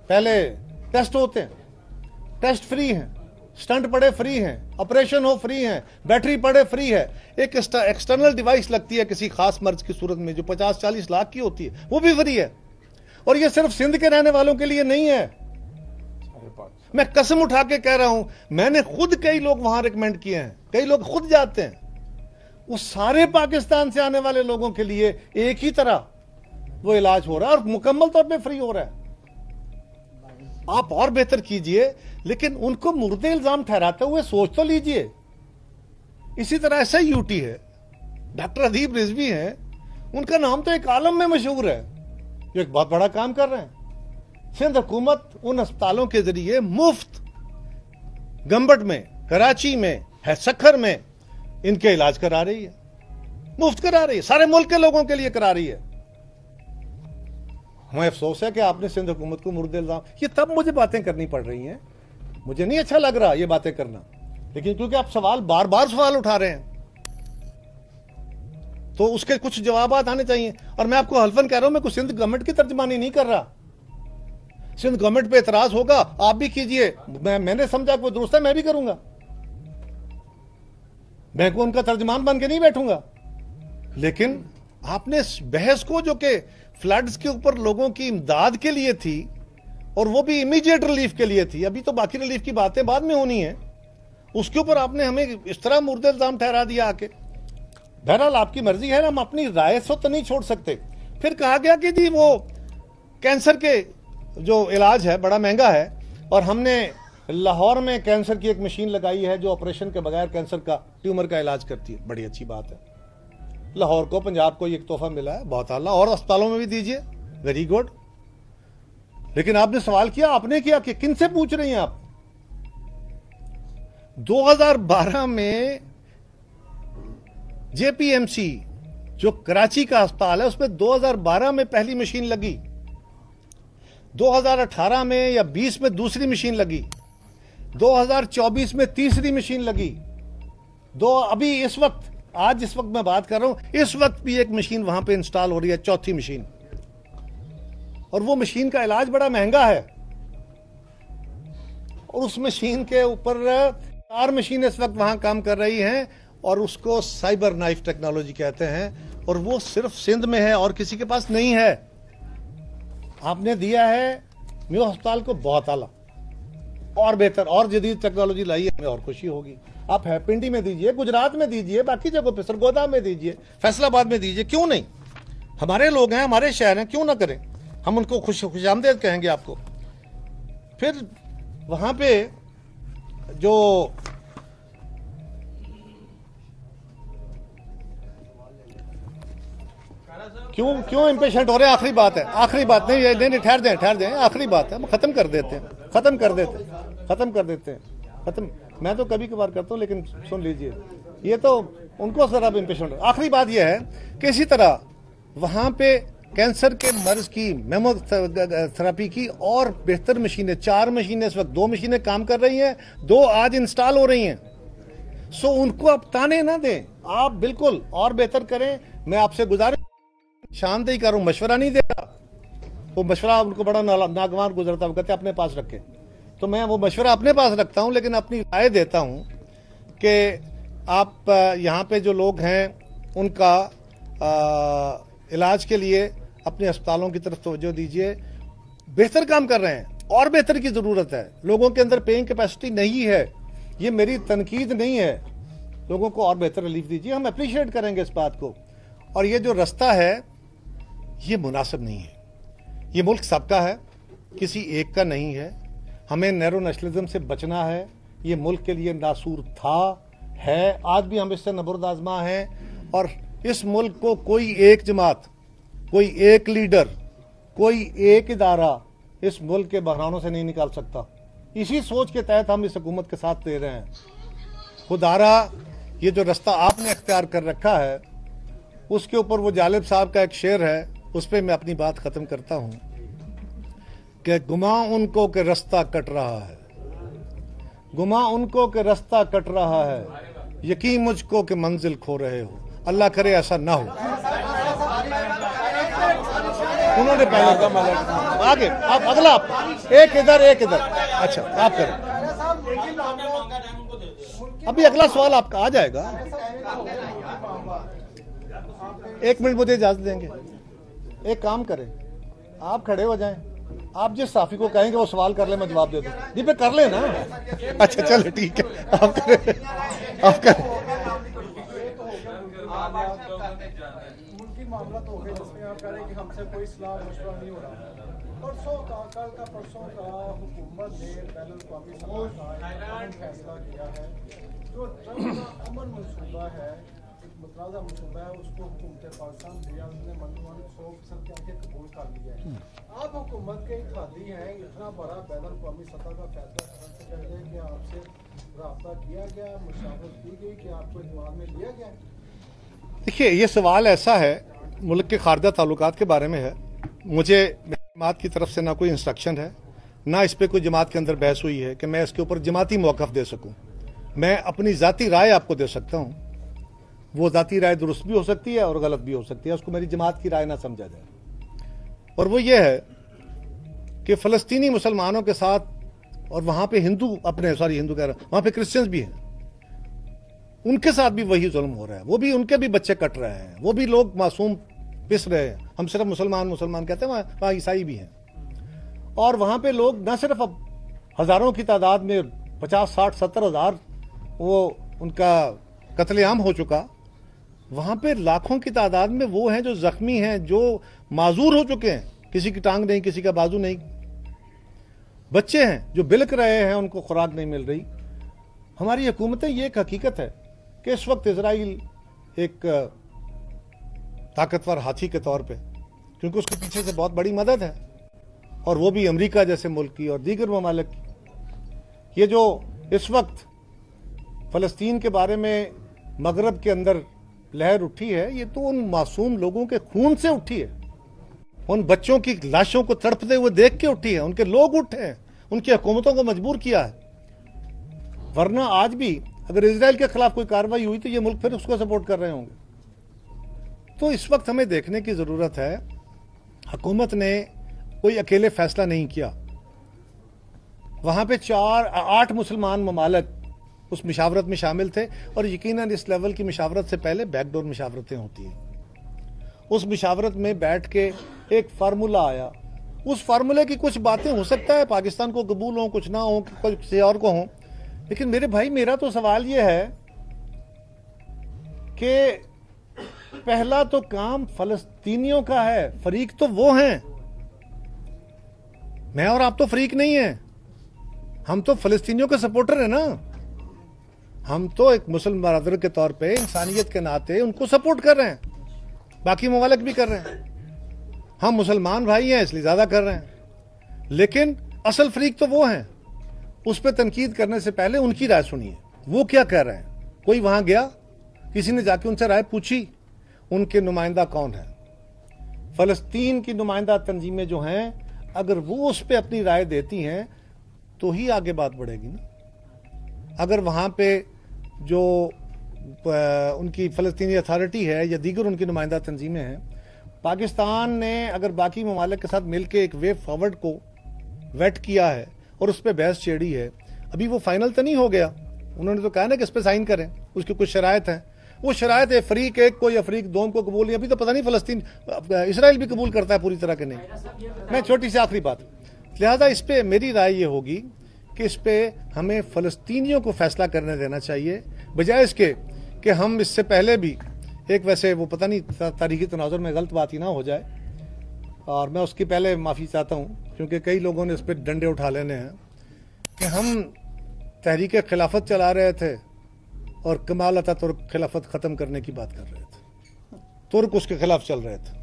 पहले टेस्ट होते हैं, टेस्ट फ्री हैं, स्टंट पड़े फ्री हैं, ऑपरेशन हो फ्री हैं, बैटरी पड़े फ्री है। एक एक्सटर्नल डिवाइस लगती है किसी खास मर्ज की सूरत में जो 50-40 लाख की होती है, वो भी फ्री है। और ये सिर्फ सिंध के रहने वालों के लिए नहीं है, मैं कसम उठा के कह रहा हूं, मैंने खुद कई लोग वहां रिकमेंड किए हैं, कई लोग खुद जाते हैं, वो सारे पाकिस्तान से आने वाले लोगों के लिए एक ही तरह वो इलाज हो रहा है और मुकम्मल तौर पे फ्री हो रहा है। आप और बेहतर कीजिए, लेकिन उनको मुर्दे इल्जाम ठहराते हुए सोच तो लीजिए। इसी तरह ऐसा यूटी है, डॉक्टर अदीब रिजवी हैं, उनका नाम तो एक आलम में मशहूर है, जो एक बहुत बड़ा काम कर रहे हैं। सिंध हुकूमत उन अस्पतालों के जरिए मुफ्त गंबट में, कराची में है, सखर में इनके इलाज करा रही है, मुफ्त करा रही है, सारे मुल्क के लोगों के लिए करा रही है। हमें अफसोस है कि आपने सिंध हुकूमत को मुर्दे इल्जाम, ये तब मुझे बातें करनी पड़ रही हैं, मुझे नहीं अच्छा लग रहा ये बातें करना, लेकिन क्योंकि आप सवाल बार बार सवाल उठा रहे हैं तो उसके कुछ जवाब आने चाहिए। और मैं आपको हल्फन कह रहा हूं, मैं कुछ सिंध गवर्नमेंट की तर्जमानी नहीं कर रहा। सिंध गवर्नमेंट पे एतराज होगा, आप भी कीजिए, मैंने समझा कोई दुरुस्त है, मैं भी करूंगा, मैं को उनका तर्जमान बन के नहीं बैठूंगा। लेकिन आपने बहस को जो कि फ्लड्स के ऊपर लोगों की इमदाद के लिए थी और वो भी इमीडिएट रिलीफ के लिए थी, अभी तो बाकी रिलीफ की बातें बाद में होनी है, उसके ऊपर आपने हमें इस तरह मुर्दे इल्जाम ठहरा दिया आके। बहरहाल आपकी मर्जी है, हम अपनी राय से तो नहीं छोड़ सकते। फिर कहा गया कि जी वो कैंसर के जो इलाज है बड़ा महंगा है और हमने लाहौर में कैंसर की एक मशीन लगाई है जो ऑपरेशन के बगैर कैंसर का ट्यूमर का इलाज करती है। बड़ी अच्छी बात है, लाहौर को, पंजाब को एक तोहफा मिला है, बहुत आला, और अस्पतालों में भी दीजिए, वेरी गुड। लेकिन आपने सवाल किया, आपने किया कि किन से पूछ रही हैं आप? 2012 में जेपीएमसी जो कराची का अस्पताल है उसमें 2012 में पहली मशीन लगी, 2018 में या 20 में दूसरी मशीन लगी, 2024 में तीसरी मशीन लगी, अभी इस वक्त, आज इस वक्त मैं बात कर रहा हूं, इस वक्त भी एक मशीन वहां पे इंस्टॉल हो रही है, चौथी मशीन। और वो मशीन का इलाज बड़ा महंगा है और उस मशीन के ऊपर 4 मशीन इस वक्त वहां काम कर रही हैं और उसको साइबर नाइफ टेक्नोलॉजी कहते हैं और वो सिर्फ सिंध में है और किसी के पास नहीं है। आपने दिया है म्यू अस्पताल को बहुत आला और बेहतर और जदीद टेक्नोलॉजी लाई है, हमें और खुशी होगी। आप पिंडी में दीजिए, गुजरात में दीजिए, बाकी जगहों पे, सरगोदा में दीजिए, फैसलाबाद में दीजिए, क्यों नहीं? हमारे लोग हैं, हमारे शहर हैं, क्यों ना करें? हम उनको खुशामदीद कहेंगे आपको। फिर वहां पे जो क्यों इम्पेशेंट हो रहे हैं? आखिरी बात है, आखिरी बात नहीं, ठहर दें, आखिरी बात है, हम खत्म कर देते हैं। मैं तो कभी कभार करता हूं, लेकिन सुन लीजिए, ये तो उनको जरा भी इम्पेशेंट। आखिरी बात यह है कि इसी तरह वहां पे कैंसर के मर्ज की मेमोथेरेपी की और बेहतर मशीनें, 4 मशीनें इस वक्त, 2 मशीनें काम कर रही हैं, 2 आज इंस्टॉल हो रही हैं। सो उनको आप ताने ना दें, आप बिल्कुल और बेहतर करें। मैं आपसे गुजारिश शानदेही कर रहा हूं, मशवरा नहीं दे रहा, वो मशवरा उनको बड़ा नागवार गुजरता, वो कहते अपने पास रखे, तो मैं वो मशवरा अपने पास रखता हूं, लेकिन अपनी राय देता हूं कि आप यहाँ पे जो लोग हैं उनका इलाज के लिए अपने अस्पतालों की तरफ तवज्जो दीजिए। बेहतर काम कर रहे हैं और बेहतर की जरूरत है, लोगों के अंदर पेइंग कैपेसिटी नहीं है, ये मेरी तनकीद नहीं है, लोगों को और बेहतर रिलीफ दीजिए, हम अप्रिशिएट करेंगे इस बात को। और ये जो रास्ता है ये मुनासिब नहीं है, ये मुल्क सबका है, किसी एक का नहीं है, हमें नैरो नेशनलिज्म से बचना है, ये मुल्क के लिए नासूर था, है, आज भी हम इससे नबुर्द आजमा हैं। और इस मुल्क को कोई एक जमात, कोई एक लीडर, कोई एक इदारा इस मुल्क के बहरानों से नहीं निकाल सकता। इसी सोच के तहत हम इस हुकूमत के साथ दे रहे हैं। खुदारा ये जो रास्ता आपने अख्तियार कर रखा है, उसके ऊपर वो जालिब साहब का एक शेर है, उस पर मैं अपनी बात ख़त्म करता हूँ कि गुमा उनको के रास्ता कट रहा है, गुमा उनको के रास्ता कट रहा है, यकीन मुझको कि मंजिल खो रहे हो। अल्लाह करे ऐसा ना हो। उन्होंने पहले आगे आप अगला आप एक इधर अच्छा आप करें। अभी अगला सवाल आपका आ जाएगा। 1 मिनट मुझे इजाजत देंगे? एक काम करें, आप खड़े हो जाएं, आप जिस साफी को कहेंगे वो सवाल कर ले, मैं जवाब दे दूं। जी पे कर ले ना। अच्छा चलो ठीक है, आप करें, आप करें। मामला तो हो गया जिसमें आप कह रहे हैं कि हमसे कोई सलाह मशवरा नहीं हो रहा। परसों का हुकूमत ने बैनुल अक़वामी सतह का अहम फैसला किया है। जो ट्रंप का अमन मनसूबा है, एक मुतराज़ा मनसूबा है, उसको हुकूमत पाकिस्तान रियाज़ ने मनमान 100% के आगे कबूल कर लिया है। आप हुकूमत के इत्तेहादी हैं, इतना बड़ा बैनुल अक़वामी सतह का फैसला करने से पहले कि आपसे रब्ता किया गया, मुशावरत की गई, कि आपको इत्मीनान में लिया गया? देखिए, ये सवाल ऐसा है, मुल्क के खारजा ताल्लुकात के बारे में है। मुझे जमात की तरफ से ना कोई इंस्ट्रक्शन है, ना इस पर कोई जमात के अंदर बहस हुई है कि मैं इसके ऊपर जमाती मौक़िफ़ दे सकूं। मैं अपनी ज़ाती राय आपको दे सकता हूं, वो ज़ाती राय दुरुस्त भी हो सकती है और गलत भी हो सकती है, उसको मेरी जमात की राय ना समझा जाए। और वो ये है कि फ़लस्तीनी मुसलमानों के साथ, और वहाँ पे हिंदू हिंदू कह रहा हूँ, वहाँ पे क्रिश्चियंस भी हैं, उनके साथ भी वही जुल्म हो रहा है। वो भी, उनके भी बच्चे कट रहे हैं, वो भी लोग मासूम पिस रहे हैं। हम सिर्फ मुसलमान कहते हैं, वहाँ ईसाई भी हैं। और वहाँ पे लोग न सिर्फ अब हज़ारों की तादाद में 50, 60, 70 हज़ार वो उनका कत्लेआम हो चुका, वहाँ पे लाखों की तादाद में वो हैं जो जख्मी हैं, जो माजूर हो चुके हैं, किसी की टांग नहीं, किसी का बाजू नहीं, बच्चे हैं जो बिलक रहे हैं, उनको खुराक नहीं मिल रही। हमारी हुकूमतें, ये एक हकीकत है कि इस वक्त इजराइल एक ताकतवर हाथी के तौर पे, क्योंकि उसके पीछे से बहुत बड़ी मदद है, और वो भी अमेरिका जैसे मुल्क की और दीगर ममालिक की। ये जो इस वक्त फ़लस्तीन के बारे में मगरब के अंदर लहर उठी है, ये तो उन मासूम लोगों के खून से उठी है, उन बच्चों की लाशों को तड़पते हुए देख के उठी है। उनके लोग उठे हैं, उनकी हुकूमतों को मजबूर किया है। वरना आज भी अगर इजराइल के खिलाफ कोई कार्रवाई हुई तो ये मुल्क फिर उसको सपोर्ट कर रहे होंगे। तो इस वक्त हमें देखने की जरूरत है, हुकूमत ने कोई अकेले फैसला नहीं किया। वहां पे 8 मुसलमान ममालिक उस मुशावरत में शामिल थे, और यकीनन इस लेवल की मुशावरत से पहले बैकडोर मुशावरतें होती हैं। उस मुशावरत में बैठ के एक फार्मूला आया। उस फार्मूले की कुछ बातें हो सकता है पाकिस्तान को कबूल हो, कुछ ना हो, किसी और को हो, लेकिन मेरे भाई, मेरा तो सवाल यह है कि पहला तो काम फलस्तीनियों का है, फरीक तो वो हैं। मैं और आप तो फरीक नहीं हैं, हम तो फलस्तीनियों के सपोर्टर हैं ना। हम तो एक मुस्लिम बरादर के तौर पे इंसानियत के नाते उनको सपोर्ट कर रहे हैं, बाकी ममालिक भी कर रहे हैं। हम मुसलमान भाई हैं इसलिए ज्यादा कर रहे हैं, लेकिन असल फरीक तो वो हैं। उस पर तनकीद करने से पहले उनकी राय सुनिए, वो क्या कह रहे हैं। कोई वहां गया, किसी ने जाके उनसे राय पूछी, उनके नुमाइंदा कौन है? फलस्तीन की नुमाइंदा तंजीमें जो हैं, अगर वो उस पर अपनी राय देती हैं तो ही आगे बात बढ़ेगी ना। अगर वहां पे जो उनकी फलस्तीनी अथॉरिटी है या दीगर उनकी नुमाइंदा तंजीमें हैं, पाकिस्तान ने अगर बाकी ममालिक के साथ मिलकर एक वे फॉरवर्ड को वेट किया है और उस पर बहस छेड़ी है, अभी वो फाइनल तो नहीं हो गया। उन्होंने तो कहा ना कि इस पर साइन करें, उसकी कुछ शराइत हैं। वो शराइत है फरीक एक को या फरीक दो को कबूल, अभी तो पता नहीं फलस्तीन इसराइल भी कबूल करता है पूरी तरह के नहीं। मैं छोटी सी आखिरी बात, लिहाजा इस पर मेरी राय ये होगी कि इस पर हमें फलस्तीनियों को फैसला करने देना चाहिए, बजाय इसके कि हम इससे पहले भी एक, वैसे वो पता नहीं तारीखी तनाजुर में गलत बात ही ना हो जाए, और मैं उसकी पहले माफ़ी चाहता हूँ क्योंकि कई लोगों ने इस पर डंडे उठा लेने हैं कि हम तहरीक खिलाफत चला रहे थे और कमाल अतातुर्क खिलाफत ख़त्म करने की बात कर रहे थे, तुर्क उसके खिलाफ चल रहे थे।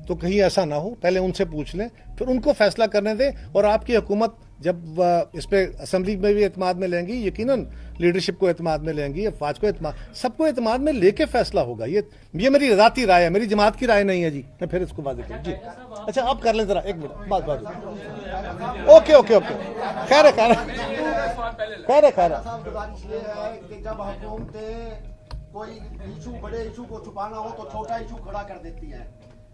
तो कहीं ऐसा ना हो, पहले उनसे पूछ लें, फिर उनको फैसला करने दें, और आपकी हुकूमत जब इस पे असेंबली में भी एतमाद में लेंगी, यकीनन लीडरशिप को एतमाद में लेंगी, अफवाज को एतमाद, सबको एतमाद में लेके फैसला होगा। ये मेरी ज़ाती राय है, मेरी जमात की राय नहीं है जी। मैं फिर इसको वादे करूँ जी। अच्छा आप कर लें ज़रा, एक मिनट बात ओके ओके ओके, खैर है खैर है खैर है। गुजारिश ये है कि जब हुकूमतें कोई इशू, बड़े इशू को छुपाना हो तो छोटा इशू खड़ा कर देती है।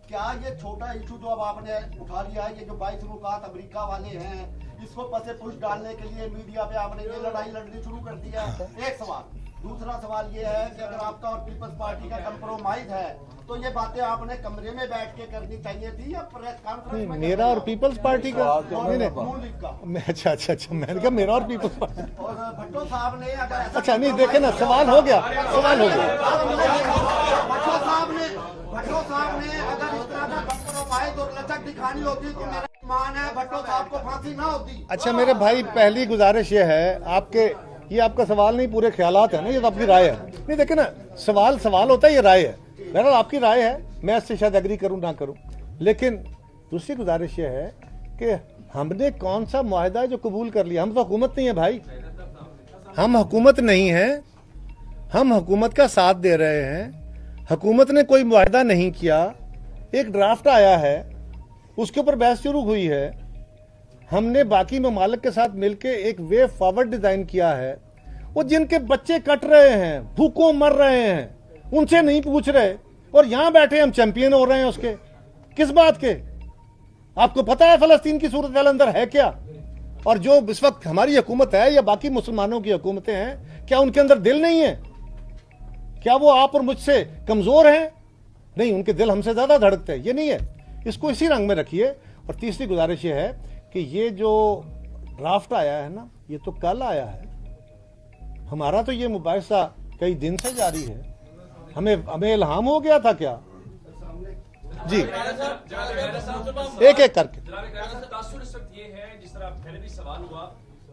क्या ये छोटा इशू जो अब आपने उठा लिया है, ये जो 22 रुकात अमेरिका वाले हैं, इसको पसे पुश डालने के लिए मीडिया पे आपने ये लड़ाई लड़नी शुरू कर दी है? एक सवाल। दूसरा सवाल ये है कि अगर आपका और पीपल्स पार्टी का कंप्रोमाइज है तो ये बातें आपने कमरे में बैठ के करनी चाहिए थी या प्रेस कॉन्फ्रेंस में? मेरा और पीपल्स पार्टी का नहीं, अच्छा मैंने कहा मेरा और पीपल्स पार्टी। और भट्टो साहब ने अगर अच्छा नहीं, देखे ना, सवाल हो गया। भट्टो साहब ने अगर इस तरह का कंप्रोमाइज और लचक दिखानी होती तो मेरा मान है भट्टो साहब को फांसी ना होती। अच्छा मेरे भाई, पहली गुजारिश ये है, आपके ये आपका सवाल नहीं, पूरे ख्यालात है ना, ये तो आपकी राय है। नहीं देखे ना, सवाल होता है, ये राय है। बहरहाल आपकी राय है, मैं इससे शायद एग्री करूं ना करूं, लेकिन दूसरी गुजारिश ये है कि हमने कौन सा मुआहदा जो कबूल कर लिया? हम तो हुकूमत नहीं है भाई, हम हुकूमत नहीं है, हम हुकूमत का साथ दे रहे हैं। हुकूमत ने कोई मुआहदा नहीं किया, एक ड्राफ्ट आया है, उसके ऊपर बहस शुरू हुई है। हमने बाकी ममालिक के साथ मिलकर एक वे फॉरवर्ड डिजाइन किया है। वो जिनके बच्चे कट रहे हैं, भूखों मर रहे हैं, उनसे नहीं पूछ रहे, और यहां बैठे हम चैंपियन हो रहे हैं उसके। किस बात के? आपको पता है फलस्तीन की सूरत हाल अंदर है क्या? और जो इस वक्त हमारी हुकूमत है या बाकी मुसलमानों की हुकूमतें हैं, क्या उनके अंदर दिल नहीं है? क्या वो आप और मुझसे कमजोर हैं? नहीं, उनके दिल हमसे ज्यादा धड़कते हैं। ये नहीं है, इसको इसी रंग में रखिए। और तीसरी गुजारिश ये है कि ये जो ड्राफ्ट आया है ना, ये तो कल आया है। हमारा तो ये मुबाहिसा कई दिन से जारी है। हमें इल्हाम हो गया था क्या? जी एक एक करके। ये है जिस तरह पहले भी सवाल हुआ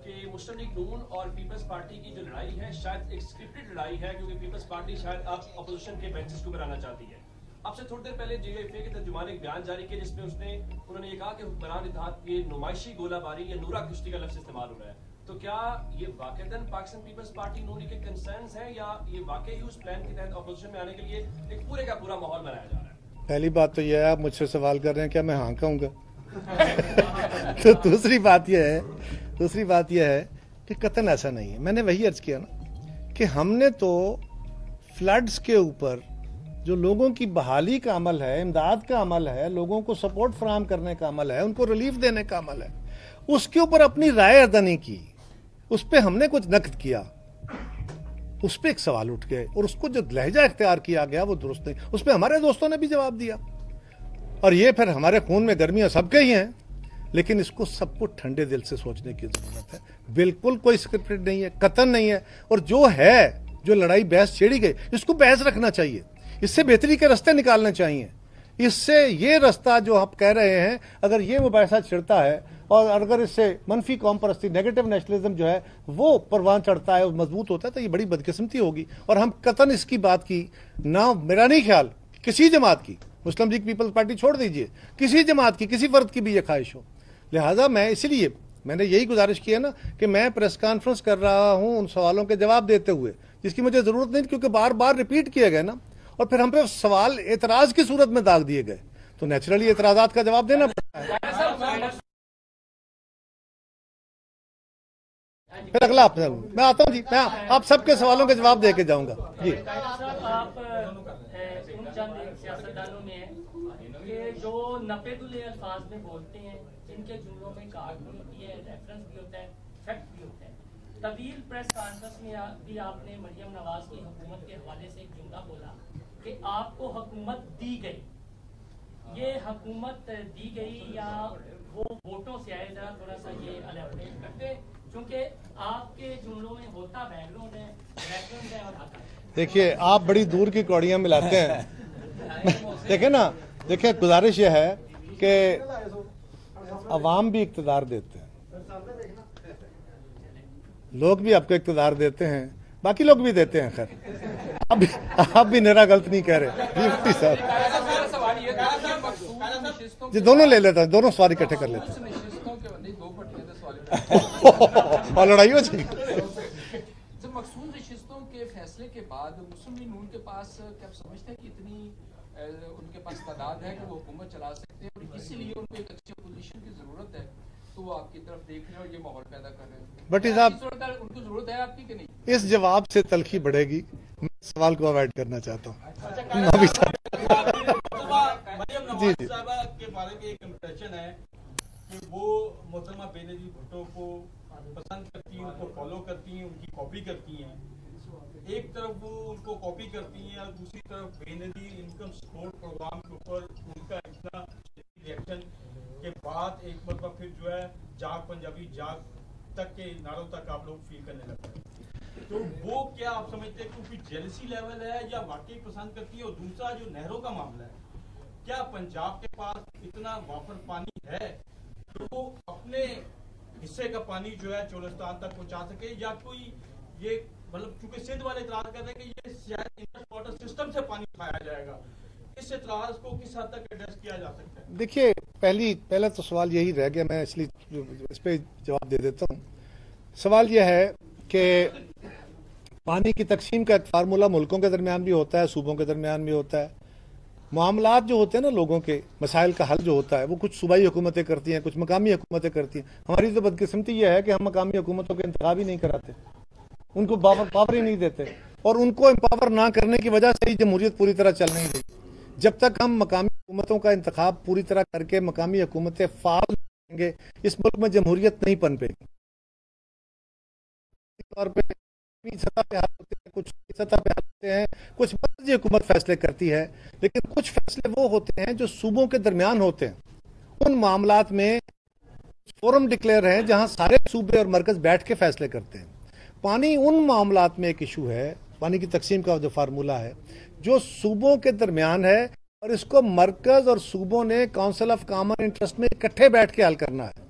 कि मुस्लिम लीग नून और पीपल्स पार्टी की जो लड़ाई है शायद एक स्क्रिप्टेड लड़ाई है, क्योंकि पीपल्स पार्टी शायद अब अपोजिशन के बेंचेस को बनाना चाहती है। आपसे थोड़ी देर पहले जेएफए के तर्जुमान ने एक बयान जारी किया जिसमें उन्होंने ये कहा कि हुक्मरान इत्तेहाद की नुमाइशी गोलाबारी या नूरा कुश्ती का लफ्ज़ इस्तेमाल हो रहा है। तो क्या ये वाकईतन पाकिस्तान पीपल्स पार्टी नून के कंसर्न्स हैं या ये वाकई ही उस प्लान के तहत अपोजिशन में आने के लिए एक पूरे का पूरा माहौल बनाया जा रहा है? पहली बात तो यह है, आप मुझसे सवाल कर रहे हैं क्या मैं हाँ कहूँगा? तो दूसरी बात यह है कि कतन ऐसा नहीं है। मैंने वही अर्ज किया ना कि हमने तो फ्लड्स के ऊपर जो लोगों की बहाली का अमल है, इमदाद का अमल है, लोगों को सपोर्ट फराहम करने का अमल है, उनको रिलीफ देने का अमल है, उसके ऊपर अपनी राय अदा नहीं की। उस पर हमने कुछ नकद किया, उस पर एक सवाल उठ गए, और उसको जो लहजा इख्तियार किया गया वो दुरुस्त नहीं। उस पर हमारे दोस्तों ने भी जवाब दिया, और ये फिर हमारे खून में गर्मियां सबके ही हैं, लेकिन इसको सबको ठंडे दिल से सोचने की जरूरत है। बिल्कुल कोई स्क्रिप्टेड नहीं है, कतन नहीं है। और जो है, जो लड़ाई बहस छेड़ी गई, इसको बहस रखना चाहिए, इससे बेहतरी के रास्ते निकालने चाहिए। इससे ये रास्ता जो आप कह रहे हैं, अगर ये मुबाहिसा छिड़ता है और अगर इससे मनफी कौम परस्ती, नेगेटिव नेशनलिज्म जो है वो परवान चढ़ता है और मजबूत होता है, तो ये बड़ी बदकिस्मती होगी। और हम कतन इसकी बात की ना, मेरा नहीं ख्याल किसी जमात की, मुस्लिम लीग पीपल्स पार्टी छोड़ दीजिए, किसी जमात की, किसी फर्द की भी ये ख्वाहिश हो। लिहाजा मैं इसलिए मैंने यही गुजारिश की है ना कि मैं प्रेस कॉन्फ्रेंस कर रहा हूं उन सवालों के जवाब देते हुए, जिसकी मुझे जरूरत नहीं, क्योंकि बार बार रिपीट किए गए ना, और फिर हम पे सवाल एतराज की सूरत में दाग दिए गए, तो नेचुरली एतराजात का जवाब देना पड़ता है। फिर अगला मैं आता हूँ जी, मैं आप सबके सवालों के जवाब दे के जाऊंगा जी। आप उन चंद सियासतदानों में हैं कि जो नफेदुल अल्फाज में बोलते हैं, जिनके जुमलों में काट भी होती है, रेफरेंस भी होता है, फैक्ट भी होता है। तवील प्रेस कॉन्फ्रेंस में भी आपने मरियम नवाज की हुकूमत के हवाले से एक जुमला बोला कि आपको हुकूमत दी गई। ये हुकूमत दी गई या वो वोटों से आए, जरा थोड़ा सा ये एलैबोरेट करते, क्योंकि आपके जुमलों में होता बैकग्राउंड है, रेफरेंस है और आता है। देखिए, आप बड़ी दूर की कौड़ियां मिलाते हैं। देखिए ना, देखिए गुजारिश यह है कि अवाम भी इक़्तिदार देते हैं, लोग भी आपको इक़्तिदार देते हैं, बाकी लोग भी देते हैं। खैर आप भी निरा गलत नहीं कह रहे जी मुफ्ती साहब जी। दोनों ले लेता है, दोनों सवाल इकट्ठे कर लेते हैं। और लड़ाई हो जाएगी। जब मखसूस रिश्तों के फैसले के बाद मुस्लिम लीग नून के पास क्या आप समझते हैं कि इतनी उनके पास तादाद है कि वो हुकूमत चला सकते हैं, और इसीलिए उनको एक अच्छी अपोजिशन की जरूरत है, तो वो आपकी तरफ देख रहे हैं और ये माहौल पैदा कर रहे हैं? बट इस उनको जरूरत है आपकी कि नहीं? इस जवाब से तलखी बढ़ेगी, मैं सवाल को अवॉइड करना चाहता हूँ। जी जी के बारे में एक इम्प्रेशन है कि वो मोहतरमा बेनजीर भुट्टो को पसंद करती हैं, उनको फॉलो करती हैं, उनकी कॉपी करती हैं। एक तरफ वो उनको कॉपी करती हैं और दूसरी तरफ बेनजीर इनकम सपोर्ट प्रोग्राम के ऊपर उनका इतना रिएक्शन के बाद एक मतलब फिर जो है जाग पंजाबी जाग तक के नारों तक आप लोग फील करने लगते हैं। तो वो क्या आप समझते हैं क्योंकि जेलसी लेवल है या वाकई पसंद करती है? और दूसरा जो नहरों का मामला है, क्या पंजाब के पास इतना वाफर पानी है तो वो अपने हिस्से का पानी जो है चोलिस्तान तक पहुंचा सके, या कोई ये मतलब चूंकि सिंध वाले इतराज कर रहे हैं कि ये शायद इंटर वाटर सिस्टम से पानी उठाया जाएगा, इस इतराज को किस हद तक एड्रेस किया जा सकता है? देखिए, पहला तो सवाल यही रह गया, मैं इसलिए इस पे जवाब दे देता हूँ। सवाल यह है कि पानी की तकसीम का एक फार्मूला मुल्कों के दरमियान भी होता है, सूबों के दरमियान भी होता है। मामलात जो होते हैं ना, लोगों के मसाइल का हल जो होता है वो कुछ सूबाई हुकूमतें करती हैं, कुछ मकामी हुकूमतें करती हैं। हमारी तो बदकिस्मती यह है कि हम मकामी हुकूमतों के इंतखाब ही नहीं कराते, उनको पावर ही नहीं देते, और उनको एम्पावर ना करने की वजह से ही जमहूरियत पूरी तरह चल नहीं रही। जब तक हम मकामी हुकूमतों का इंतखाब पूरी तरह करके मकामी हुकूमतें फाल करेंगे, इस मुल्क में जमहूरियत नहीं पनपेगी। तौर पे सतह पे हाल होते हैं, कुछ सतह पे हाल होते हैं, कुछ मर्जी हुकूमत फैसले करती है, लेकिन कुछ फैसले वो होते हैं जो सूबों के दरमियान होते हैं। उन मामलात में फोरम डिक्लेयर हैं जहां सारे सूबे और मरकज बैठ के फैसले करते हैं। पानी उन मामलात में एक इशू है, पानी की तकसीम का जो फार्मूला है जो सूबों के दरमियान है, और इसको मरकज और सूबों ने काउंसिल ऑफ कॉमन इंटरेस्ट में इकट्ठे बैठ के हल करना है।